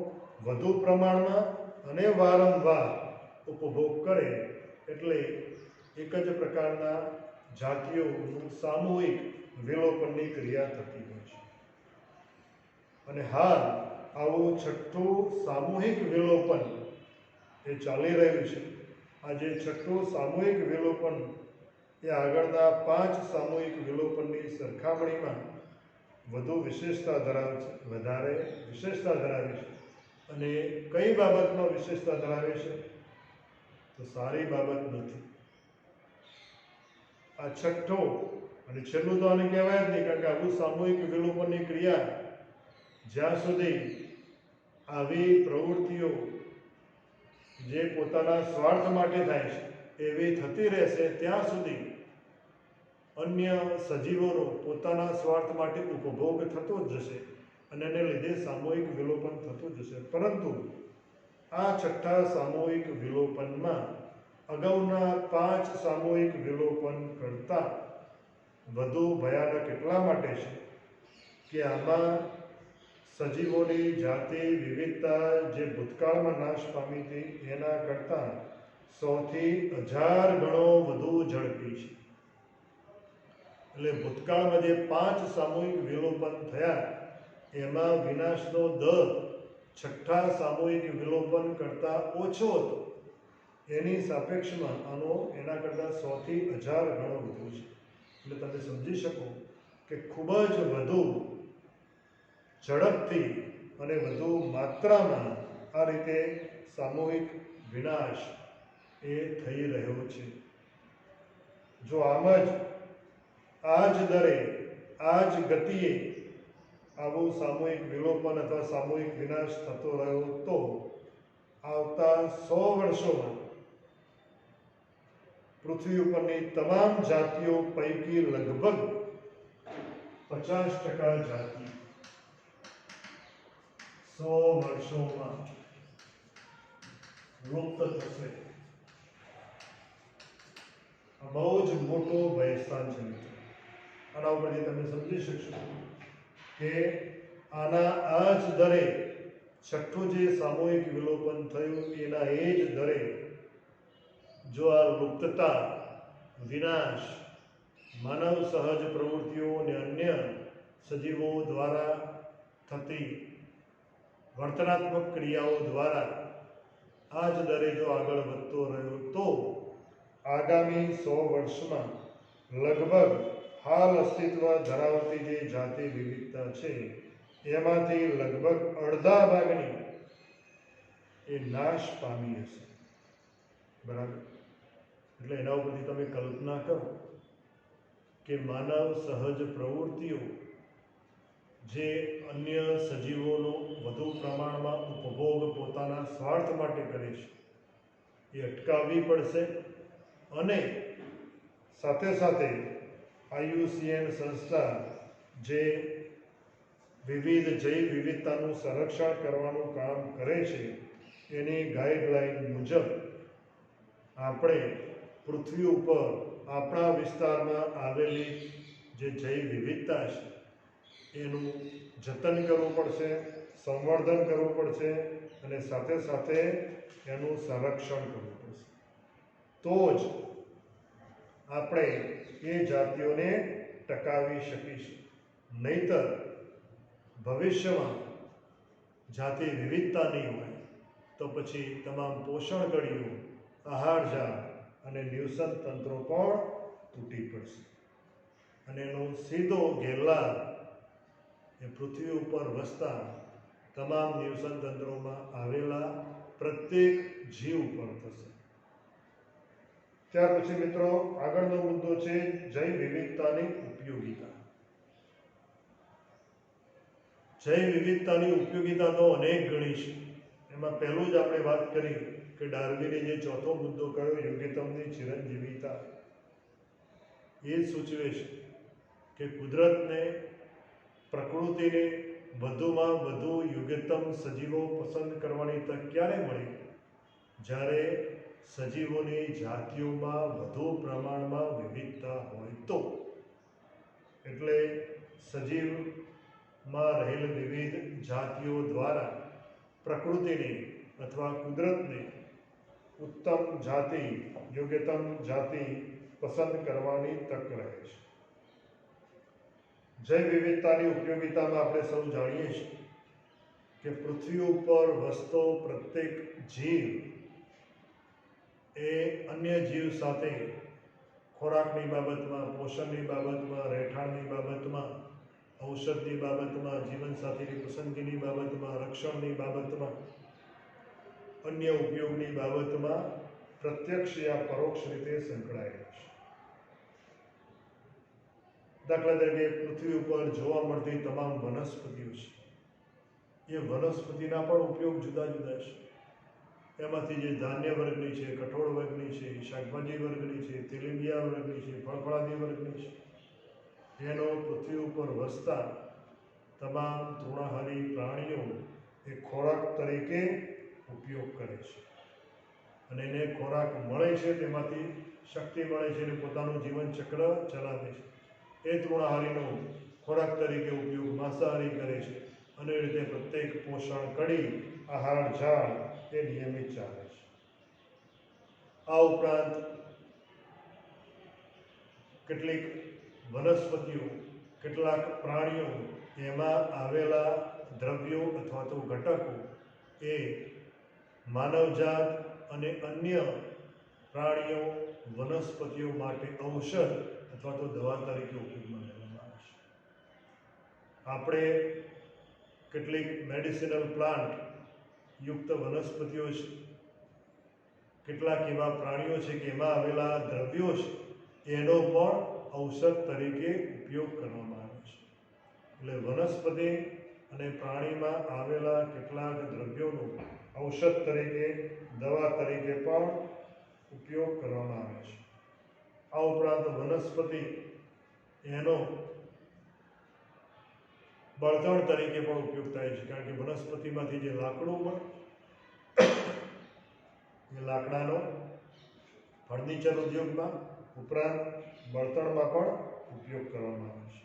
વધુ પ્રમાણમાં અને વારંવાર ઉપભોગ કરે એટલે એક જ પ્રકારના જાતિઓનું સામૂહિક વિલોપનની ક્રિયા થતી હોય છે. અને હાલ આવું 6થું સામૂહિક વિલોપન એ ચાલી રહ્યું છે. આ જે 6થું સામૂહિક વિલોપન એ આગળના 5 સામૂહિક વિલોપનની સરખામણીમાં વધુ વિશેષતા ધરાવે છે, વધારે વિશેષતા ધરાવે છે. અને કઈ બાબતમાં વિશેષતા ધરાવે છે? તો સારી બાબત નથી. આ 6થો અને છેલ્લું તો આને કહેવાય જ નહીં, કારણ કે આવું સામૂહિક વિલોપનની ક્રિયા જ્યાં સુધી આવી પ્રવૃત્તિઓ જે પોતાના સ્વાર્થ માટે થાય છે એવી થતી રહેશે ત્યાં સુધી અન્ય સજીવોનો પોતાના સ્વાર્થ માટે ઉપભોગ થતો જ જશે અને એને લીધે સામૂહિક વિલોપન થતું જશે. પરંતુ આ 6થા સામૂહિક વિલોપનમાં અગાઉના 5 સામૂહિક વિલોપન કરતાં વધુ ભયાનક એટલા માટે છે કે આમાં સજીવોની જાતિ વિવિધતા જે ભૂતકાળમાં નાશ પામી હતી એના કરતાં 100 થી 1000 ગણો વધુ ઝડપી છે. એટલે ભૂતકાળમાં જે 5 સામૂહિક વિલોપન થયા એમાં વિનાશનો દર 6થા સામૂહિક વિલોપન કરતાં ઓછો હતો. એની સાપેક્ષમાં આનો એના કરતાં 100 થી 1000 ગણો વધુ છે. એટલે તમે સમજી શકો કે ખૂબ જ વધુ ઝડપથી અને વધુ માત્રામાં આ રીતે સામૂહિક વિનાશ એ થઈ રહ્યો છે. જો આમ જ આ જ દરે, આ જ ગતિએ આવું સામૂહિક વિલોપન અથવા સામૂહિક વિનાશ થતો રહ્યો તો આવતા 100 વર્ષોમાં પૃથ્વી ઉપરની તમામ જાતિઓ પૈકી લગભગ 50% જાતિ 100 વર્ષોમાં લુપ્ત થશે. આ બહુ જ મોટો ભયસ્થાન છે. આના ઉપરથી તમે સમજી શકશો કે આ જ દરે છઠ્ઠું જે સામૂહિક વિલોપન થયું એના એ જ દરે જો આ લુપ્તતા, વિનાશ, માનવ સહજ પ્રવૃત્તિઓ અને અન્ય સજીવો દ્વારા થતી વર્તનાત્મક ક્રિયાઓ દ્વારા આ જ દરે જો આગળ વધતો રહ્યો તો આગામી 100 વર્ષમાં લગભગ હાલ અસ્તિત્વ ધરાવતી જે જાતિ વિવિધતા છે એમાંથી લગભગ અડધા ભાગની એ નાશ પામી હશે. બરાબર? એટલે એના ઉપરથી તમે કલ્પના કરો કે માનવ સહજ પ્રવૃત્તિઓ જે અન્ય સજીવોનો વધુ પ્રમાણમાં ઉપભોગ પોતાના સ્વાર્થ માટે કરે છે એ અટકાવવી પડશે. અને સાથે સાથે IUCN સંસ્થા જે વિવિધ જૈવ વિવિધતાનું સંરક્ષણ કરવાનું કામ કરે છે એની ગાઈડલાઈન મુજબ આપણે પૃથ્વી ઉપર આપણા વિસ્તારમાં આવેલી જે જૈવ વિવિધતા છે એનું જતન કરવું પડશે, સંવર્ધન કરવું પડશે અને સાથે સાથે એનું સંરક્ષણ કરવું પડશે. તો જ આપણે એ જાતિઓને ટકાવી શકીશું. નહીંતર ભવિષ્યમાં જાતિ વિવિધતા નહીં હોય તો પછી તમામ પોષણ કડીઓ, આહાર જાળ અને નિવસન તંત્રો પણ તૂટી પડશે અને એનો સીધો ગેરલાભ એ પૃથ્વી ઉપર વસતા તમામ નિવસન તંત્રોમાં આવેલા પ્રત્યેક જીવ ઉપર થશે. ત્યાર પછી મિત્રો આગળનો મુદ્દો છે જૈવ વિવિધતાની ઉપયોગિતા. જૈવ વિવિધતાની ઉપયોગિતા તો અનેક ગણી છે. એમાં પહેલું જ આપણે વાત કરી કે ડાર્વિને જે ચોથો મુદ્દો કહ્યો યોગ્યતમની ચિરંજીવિતા, એ સૂચવે છે કે કુદરતને, પ્રકૃતિને વધુમાં વધુ યોગ્યતમ સજીવો પસંદ કરવાની તક ક્યારે મળી? જ્યારે સજીવોની જાતિઓમાં વધુ પ્રમાણમાં વિવિધતા હોય તો. એટલે સજીવમાં રહેલ વિવિધ જાતિઓ દ્વારા પ્રકૃતિને અથવા કુદરતને ઉત્તમ જાતિ, યોગ્યતમ જાતિ પસંદ કરવાની તક રહે છે. જૈવ વિવિધતાની ઉપયોગિતામાં આપણે સૌ જાણીએ છીએ કે પૃથ્વી ઉપર વસતો પ્રત્યેક જીવ એ અન્ય જીવ સાથે ખોરાકની બાબતમાં, પોષણની બાબતમાં, રહેઠાણની બાબતમાં, ઔષધની બાબતમાં, જીવનસાથીની પસંદગીની બાબતમાં, રક્ષણની બાબતમાં, અન્ય ઉપયોગની બાબતમાં પ્રત્યક્ષ યા પરોક્ષ રીતે સંકળાયેલા છે. દાખલા તરીકે પૃથ્વી ઉપર જોવા મળતી તમામ વનસ્પતિઓ છે એ વનસ્પતિના પણ ઉપયોગ જુદા જુદા છે. એમાંથી જે ધાન્ય વર્ગની છે, કઠોળ વર્ગની છે, શાકભાજી વર્ગની છે, તેલીબિયા વર્ગની છે, ફળફળાદી વર્ગની છે, એનો પૃથ્વી ઉપર વસતા તમામ તૃણાહારી પ્રાણીઓ એ ખોરાક તરીકે ઉપયોગ કરે છે અને એને ખોરાક મળે છે, તેમાંથી શક્તિ મળે છે અને પોતાનું જીવન ચક્ર ચલાવે છે. એ તૃણાહારીનો ખોરાક તરીકે ઉપયોગ માંસાહારી કરે છે અને એ રીતે પ્રત્યેક પોષણ કડી, આહાર જાળ એ નિયમિત ચાલે છે. આ ઉપરાંત કેટલીક વનસ્પતિઓ, કેટલાક પ્રાણીઓ, એમાં આવેલા દ્રવ્યો અથવા તો ઘટકો એ માનવજાત અને અન્ય પ્રાણીઓ, વનસ્પતિઓ માટે ઔષધ અથવા તો દવા તરીકે ઉપયોગમાં લેવામાં આવે છે. આપણે કેટલીક મેડિસિનલ પ્લાન્ટ યુક્ત વનસ્પતિઓ છે, કેટલાક એવા પ્રાણીઓ છે કે એમાં આવેલા દ્રવ્યો છે એનો પણ ઔષધ તરીકે ઉપયોગ કરવામાં આવે છે. એટલે વનસ્પતિ અને પ્રાણીમાં આવેલા કેટલાક દ્રવ્યોનું ઔષધ તરીકે, દવા તરીકે પણ ઉપયોગ કરવામાં આવે છે. આ ઉપરાંત વનસ્પતિ એનો બળતણ તરીકે પણ ઉપયોગ થાય છે, કારણ કે વનસ્પતિમાંથી જે લાકડું મળે એ લાકડાનો ફર્નિચર ઉદ્યોગમાં ઉપરાંત બળતણમાં પણ ઉપયોગ કરવામાં આવે છે.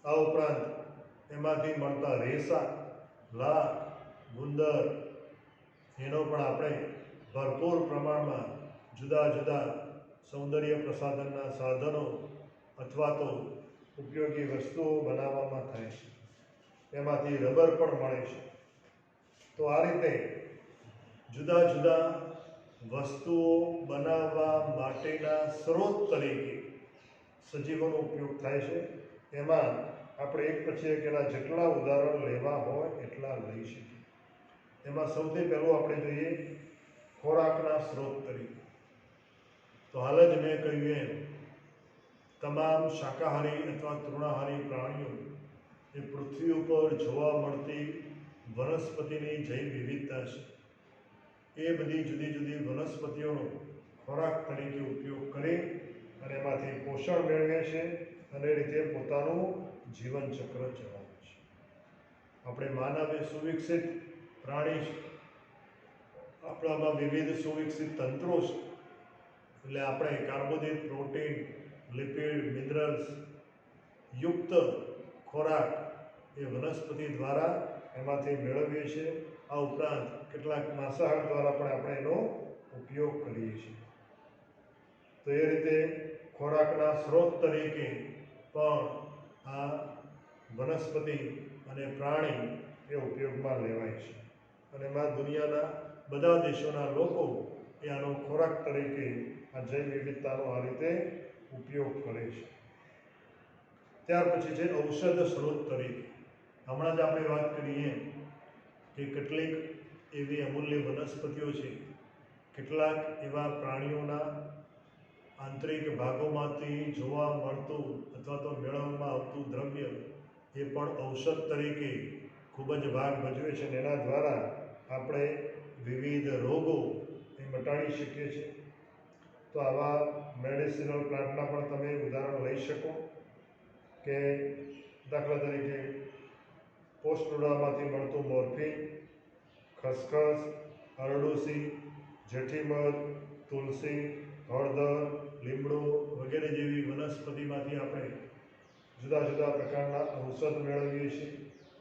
આ ઉપરાંત એમાંથી મળતા રેસા, લાખ, ગુંદર એનો પણ આપણે ભરપૂર પ્રમાણમાં જુદા જુદા સૌંદર્ય પ્રસાધનના સાધનો અથવા તો ઉપયોગી વસ્તુઓ બનાવવામાં થાય છે. એમાંથી રબર પણ મળે છે. તો આ રીતે જુદા જુદા વસ્તુઓ બનાવવા માટેના સ્ત્રોત તરીકે સજીવોનો ઉપયોગ થાય છે. એમાં આપણે એક પછી એક એના જેટલા ઉદાહરણ લેવા હોય એટલા લઈ શકીએ. એમાં સૌથી પહેલું આપણે જોઈએ ખોરાકના સ્ત્રોત તરીકે. તો હાલ જ મેં કહ્યું એમ તમામ શાકાહારી અથવા તૃણાહારી પ્રાણીઓ એ પૃથ્વી ઉપર જોવા મળતી વનસ્પતિની જૈવ વિવિધતા છે. એ બધી જુદી જુદી વનસ્પતિઓનો ખોરાક તરીકે ઉપયોગ કરી અને એમાંથી પોષણ મેળવે છે અને એ રીતે પોતાનું જીવન ચક્ર ચલાવે છે. આપણે માનવ એ સુવિકસિત પ્રાણી છે. આપણામાં વિવિધ સુવિકસિત તંત્રો છે. એટલે આપણે કાર્બોદિત, પ્રોટીન, લિપિડ, મિનરલ્સ યુક્ત ખોરાક એ વનસ્પતિ દ્વારા એમાંથી મેળવીએ છીએ. આ ઉપરાંત કેટલાક માંસાહાર દ્વારા પણ આપણે એનો ઉપયોગ કરીએ છીએ. તો એ રીતે ખોરાકના સ્ત્રોત તરીકે પણ આ વનસ્પતિ અને પ્રાણી એ ઉપયોગમાં લેવાય છે. અને એમાં દુનિયાના બધા દેશોના લોકો એ આનો ખોરાક તરીકે આ જૈવ વિવિધતાનો આ રીતે ઉપયોગ કરે છે. ત્યાર પછી છે ઔષધ સ્ત્રોત તરીકે. હમણાં જ આપણે વાત કરીએ કે કેટલીક એવી અમૂલ્ય વનસ્પતિઓ છે, કેટલાક એવા પ્રાણીઓના આંતરિક ભાગોમાંથી જોવા મળતું અથવા તો મેળવવામાં આવતું દ્રવ્ય એ પણ ઔષધ તરીકે ખૂબ જ ભાગ ભજવે છે અને એના દ્વારા આપણે વિવિધ રોગો એ મટાડી શકીએ છીએ. તો આવા મેડિસિનલ પ્લાન્ટના પણ તમે ઉદાહરણ લઈ શકો કે દાખલા તરીકે પોસ્ટોડામાંથી મળતું મોર્ફિન, ખસખસ, અરડુસી, જેઠીમધ, તુલસી, હળદર, લીમડો વગેરે જેવી વનસ્પતિમાંથી આપણે જુદા જુદા પ્રકારના ઔષધ મેળવીએ છીએ.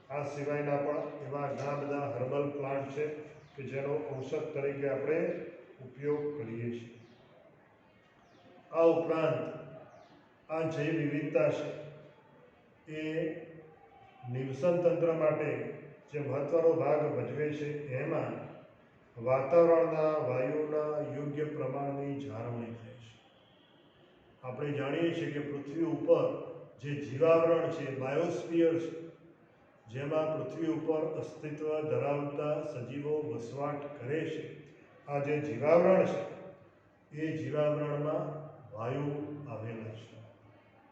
આ સિવાયના પણ એવા ઘણા બધા હર્બલ પ્લાન્ટ છે કે જેનો ઔષધ તરીકે આપણે ઉપયોગ કરીએ છીએ. આ ઉપરાંત આ જૈવ વિવિધતા છે એ નિવસન તંત્ર માટે જે મહત્વનો ભાગ ભજવે છે એમાં વાતાવરણના વાયુના યોગ્ય પ્રમાણની જાળવણી થાય છે. આપણે જાણીએ છીએ કે પૃથ્વી ઉપર જે જીવાવરણ છે, બાયોસ્ફિયર છે, જેમાં પૃથ્વી ઉપર અસ્તિત્વ ધરાવતા સજીવો વસવાટ કરે છે, આ જે જીવાવરણ છે એ જીવાવરણમાં વાયુ આવેલા છે.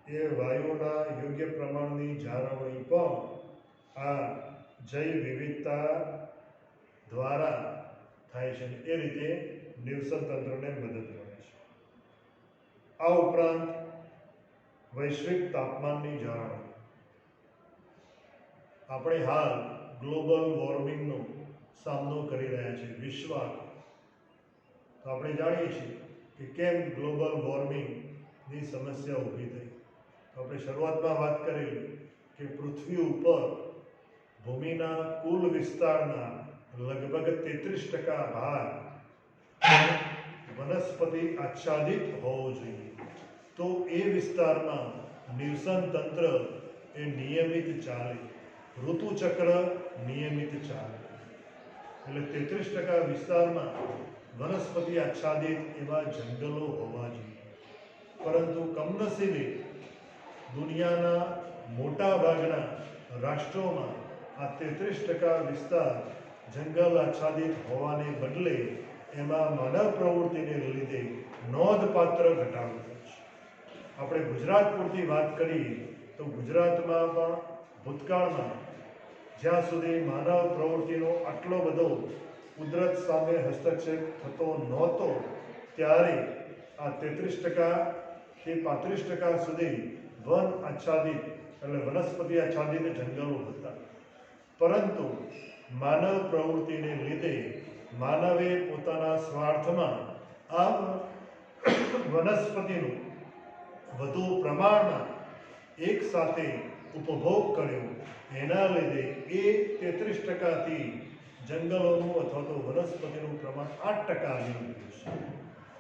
એ વાયુના યોગ્ય પ્રમાણની જાળવણી પણ આ જૈવ વિવિધતા દ્વારા થાય છે. એ રીતે નિવસન તંત્રને મદદ કરે છે. આ ઉપરાંત વૈશ્વિક તાપમાનની જાળવણી. આપણે હાલ ગ્લોબલ વોર્મિંગનો સામનો કરી રહ્યા છીએ વિશ્વ. તો આપણે જાણીએ છીએ કે કેમ ગ્લોબલ વોર્મિંગની સમસ્યા ઊભી થઈ. તો આપણે શરૂઆતમાં વાત કરેલી કે પૃથ્વી ઉપર ભૂમિના કુલ વિસ્તારના લગભગ 33% ભાગ વનસ્પતિ આચ્છાદિત હોવો જોઈએ. તો એ વિસ્તારમાં નિવસન તંત્ર એ નિયમિત ચાલે, ઋતુચક્ર નિયમિત ચાલે. એટલે 33% વિસ્તારમાં વનસ્પતિ આચ્છાદિત એવા જંગલો હોવા જોઈએ. પરંતુ કમનસીબે દુનિયાના મોટા ભાગના રાષ્ટ્રોમાં આ 33% વિસ્તાર જંગલ આચ્છાદિત હોવાને બદલે એમાં માનવ પ્રવૃત્તિને લીધે નોંધપાત્ર ઘટાડો થયો છે. આપણે ગુજરાત પૂરતી વાત કરીએ તો ગુજરાતમાં પણ ભૂતકાળમાં જ્યાં સુધી માનવ પ્રવૃત્તિનો આટલો બધો કુદરત સામે હસ્તક્ષેપ થતો નહોતો ત્યારે આ 33% કે 35% સુધી વન આચ્છાદિત એટલે વનસ્પતિ આચ્છાદિત જંગલો હતા. પરંતુ માનવ પ્રવૃત્તિને લીધે માનવે પોતાના સ્વાર્થમાં આ વનસ્પતિનું વધુ પ્રમાણમાં એક સાથે ઉપભોગ કર્યો. એના લીધે એ 33%થી જંગલોનું અથવા તો વનસ્પતિનું પ્રમાણ 8% આવી ગયું છે.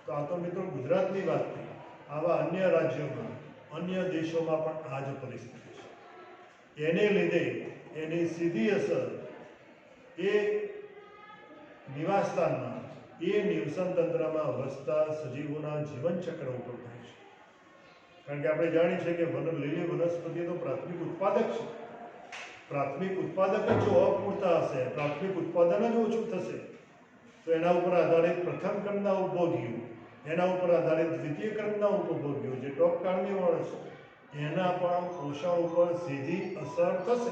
તો આ તો મિત્રો ગુજરાતની વાત થઈ. આવા અન્ય રાજ્યોમાં અન્ય દેશોમાં પણ આ જ પરિસ્થિતિ છે. એને લીધે એની સીધી અસર એ નિવાસસ્થાનમાં એ નિવસન તંત્રમાં વસતા સજીવોના જીવનચક્ર ઉપર થાય છે. કારણ કે આપણે જાણીએ છીએ કે લીલી વનસ્પતિ તો પ્રાથમિક ઉત્પાદક છે. પ્રાથમિક ઉત્પાદક જ જો અપૂરતા હશે, પ્રાથમિક ઉત્પાદન જ ઓછું થશે, તો એના ઉપર આધારિત પ્રથમ ક્રમના ઉપભોગીઓ, એના ઉપર આધારિત દ્વિતીય ક્રમના ઉપભોગીઓ જે ટોપ કાર્નિવોરસ છે એના પણ પોષણ ઉપર સીધી અસર થશે.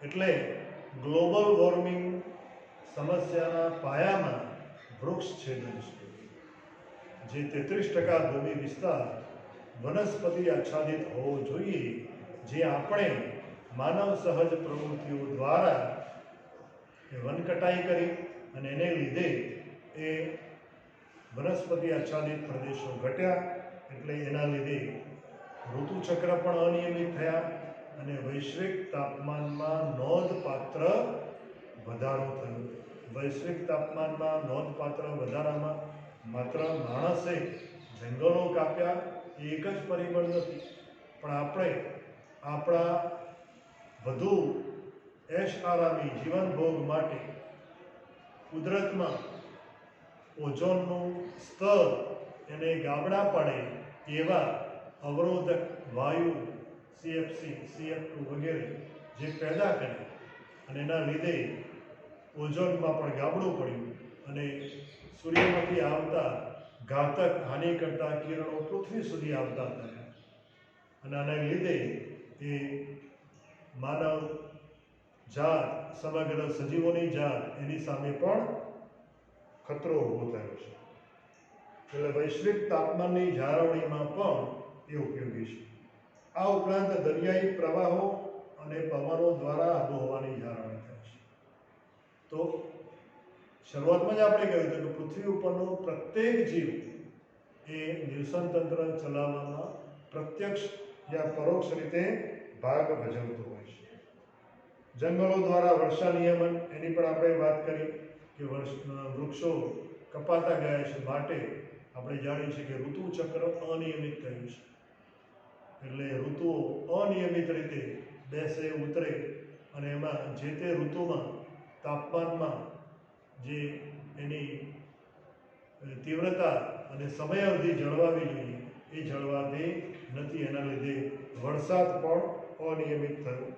એટલે ગ્લોબલ વોર્મિંગ સમસ્યાના પાયામાં વૃક્ષ છેદન છે. જે 33% ભૂમિ વિસ્તાર વનસ્પતિ આચ્છાદિત હોવો જોઈએ, જે આપણે માનવ સહજ પ્રવૃત્તિઓ દ્વારા એ વનકટાઈ કરી અને એને લીધે એ વનસ્પતિ આચ્છાદિત પ્રદેશો ઘટ્યા. એટલે એના લીધે ઋતુચક્ર પણ અનિયમિત થયા અને વૈશ્વિક તાપમાનમાં નોંધપાત્ર વધારો થયો. વૈશ્વિક તાપમાનમાં નોંધપાત્ર વધારામાં માત્ર માણસે જંગલો કાપ્યા એ એક જ પરિબળ નથી, પણ આપણે આપણા વધુ એશ આરામી જીવનભોગ માટે કુદરતમાં ઓઝોનનું સ્તર એને ગાબડા પાડે એવા અવરોધક વાયુ CFC, CF2 વગેરે જે પેદા કરે અને એના લીધે ઓઝોનમાં પણ ગાબડું પડ્યું અને સૂર્યમાંથી આવતા ઘાતક હાનિ કરતા કિરણો પૃથ્વી સુધી આવતા થયા અને આના લીધે એ માનવ જાત, સમગ્ર સજીવોની જાત એની સામે પણ ખતરો ઊભો થયો છે. એટલે વૈશ્વિક તાપમાનની જાળવણીમાં પણ એ ઉપયોગી છે. આ ઉપરાંત દરિયાઈ પ્રવાહો અને પવનો દ્વારા આબોહવાની જાળવણી થાય છે. તો શરૂઆતમાં જ આપણે કહ્યું હતું કે પૃથ્વી ઉપરનો પ્રત્યેક જીવ એ નિવસન તંત્ર ચલાવવામાં પ્રત્યક્ષ યા પરોક્ષ રીતે ભાગ ભજવતો હોય છે. જંગલો દ્વારા વર્ષા નિયમન એની પણ આપણે વાત કરી કે વૃક્ષો કપાતા ગયા છે, માટે આપણે જાણીએ છીએ કે ઋતુચક્ર અનિયમિત થયું છે. એટલે ઋતુઓ અનિયમિત રીતે બેસે ઉતરે અને એમાં જે તે ઋતુમાં તાપમાનમાં જે એની તીવ્રતા અને સમયાવધિ જળવાવી જોઈએ એ જળવાતી નથી. એના લીધે વરસાદ પણ અનિયમિત થયો.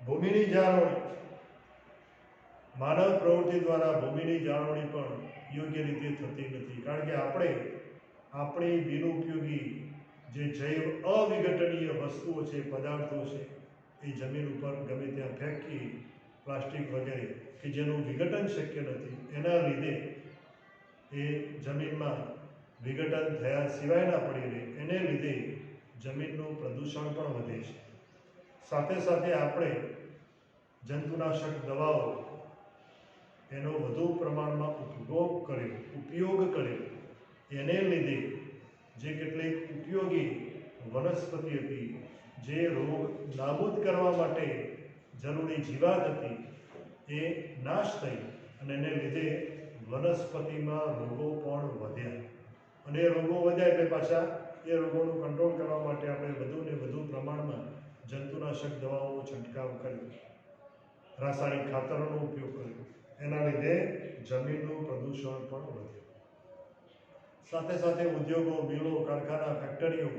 ભૂમિની જાળવણી, માનવ પ્રવૃત્તિ દ્વારા ભૂમિની જાળવણી પણ યોગ્ય રીતે થતી નથી. કારણ કે આપણે આપણી બિનઉપયોગી જે જૈવ અવિઘટનીય વસ્તુઓ છે, પદાર્થો છે, એ જમીન ઉપર ગમે ત્યાં ફેંકીએ, પ્લાસ્ટિક વગેરે કે જેનું વિઘટન શક્ય નથી. એના લીધે એ જમીનમાં વિઘટન થયા સિવાયના પડી રહે, એને લીધે જમીનનું પ્રદૂષણ પણ વધે છે. સાથે સાથે આપણે જંતુનાશક દવાઓ એનો વધુ પ્રમાણમાં ઉપયોગ કર્યો, એને લીધે જે કેટલીક ઉપયોગી વનસ્પતિ હતી, જે રોગ નાબૂદ કરવા માટે જરૂરી જીવાત હતી, એ નાશ થઈ અને એને લીધે વનસ્પતિમાં રોગો પણ વધ્યા. અને એ રોગો વધ્યા એટલે પાછા એ રોગોનું કંટ્રોલ કરવા માટે આપણે વધુ ને વધુ પ્રમાણમાં જંતુનાશક દવાઓનો છંટકાવ કર્યો, રાસાયણિક ખાતરોનો ઉપયોગ કર્યો. એના લીધે જમીનનું પ્રદૂષણ પણ વધ્યું. સાથે સાથે ઉદ્યોગો, મિલો, કારખાના, ફેક્ટરીઓ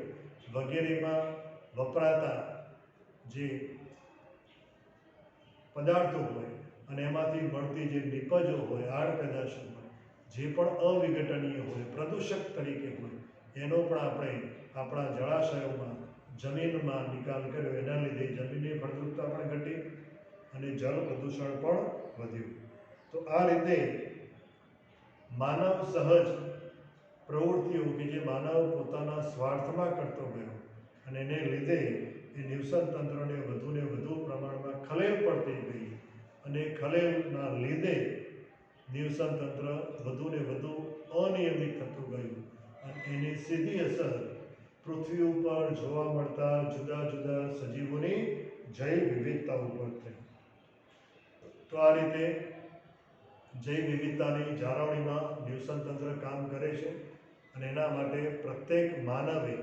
વગેરેમાં વપરાતા જે પદાર્થો હોય અને એમાંથી મળતી જે નિપજો હોય, આડ પેદાશો હોય, જે પણ અવિઘટનીય હોય, પ્રદૂષક તરીકે હોય, એનો પણ આપણે આપણા જળાશયોમાં, જમીનમાં નિકાલ કર્યો, એના લીધે જમીનની ફળદ્રુપતા પણ ઘટી અને જળ પ્રદૂષણ પણ વધ્યું. તો આ રીતે માનવ સહજ પ્રવૃત્તિઓ કે જે માનવ પોતાના સ્વાર્થમાં કરતો ગયો અને એને લીધે એ નિવસન તંત્રને વધુને વધુ પ્રમાણમાં ખલેલ પડતી ગઈ અને ખલેલના લીધે નિવસન તંત્ર વધુને વધુ અનિયમિત થતું ગયું અને એની સીધી અસર પૃથ્વી ઉપર જોવા મળતા જુદા જુદા સજીવોની જૈવ વિવિધતા ઉપર થઈ. તો આ રીતે જૈવ વિવિધતાની જાળવણીમાં નિવસન તંત્ર કામ કરે છે અને એના માટે પ્રત્યેક માનવે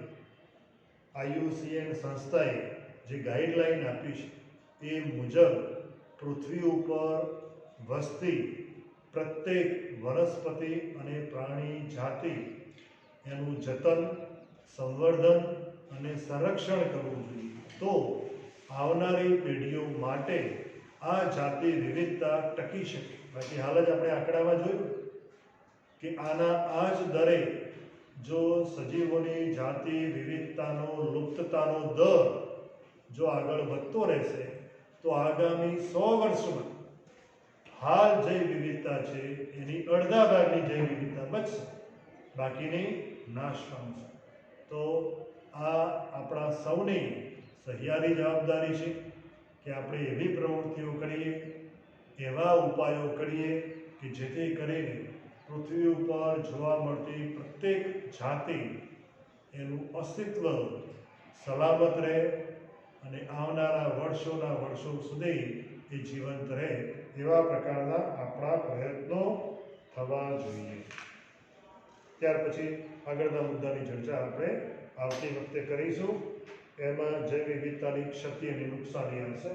IUCN સંસ્થાએ જે ગાઈડલાઈન આપી છે એ મુજબ પૃથ્વી ઉપર વસતી પ્રત્યેક વનસ્પતિ અને પ્રાણી જાતિ એનું જતન, સંવર્ધન અને સંરક્ષણ કરવું જોઈએ. તો આવનારી પેઢીઓ માટે આ જાતિ વિવિધતા ટકી શકે. બાકી હાલ જ આપણે આંકડામાં જોયું કે આના આ જ દરે જો સજીવોની જાતિ વિવિધતાનો લુપ્તતાનો દર જો આગળ વધતો રહેશે તો આગામી 100 વર્ષમાં હાલ જૈવ વિવિધતા છે એની અડધા ભાગની જૈવ વિવિધતા બચશે, બાકીની નાશ પામશે. તો આ આપણા સૌની સહિયારી જવાબદારી છે કે આપણે એવી પ્રવૃત્તિઓ કરીએ, એવા ઉપાયો કરીએ કે જેથી કરીને પૃથ્વી ઉપર જોવા મળતી પ્રત્યેક જાતિ એનું અસ્તિત્વ સલામત રહે અને આવનારા વર્ષોના વર્ષો સુધી એ જીવંત રહે એવા પ્રકારના આપણા પ્રયત્નો થવા જોઈએ. ત્યાર પછી આગળના મુદ્દાની ચર્ચા આપણે આવતી વખતે કરીશું. એમાં જૈવ વિવિધતાની ક્ષતિ અને નુકસાની આવશે.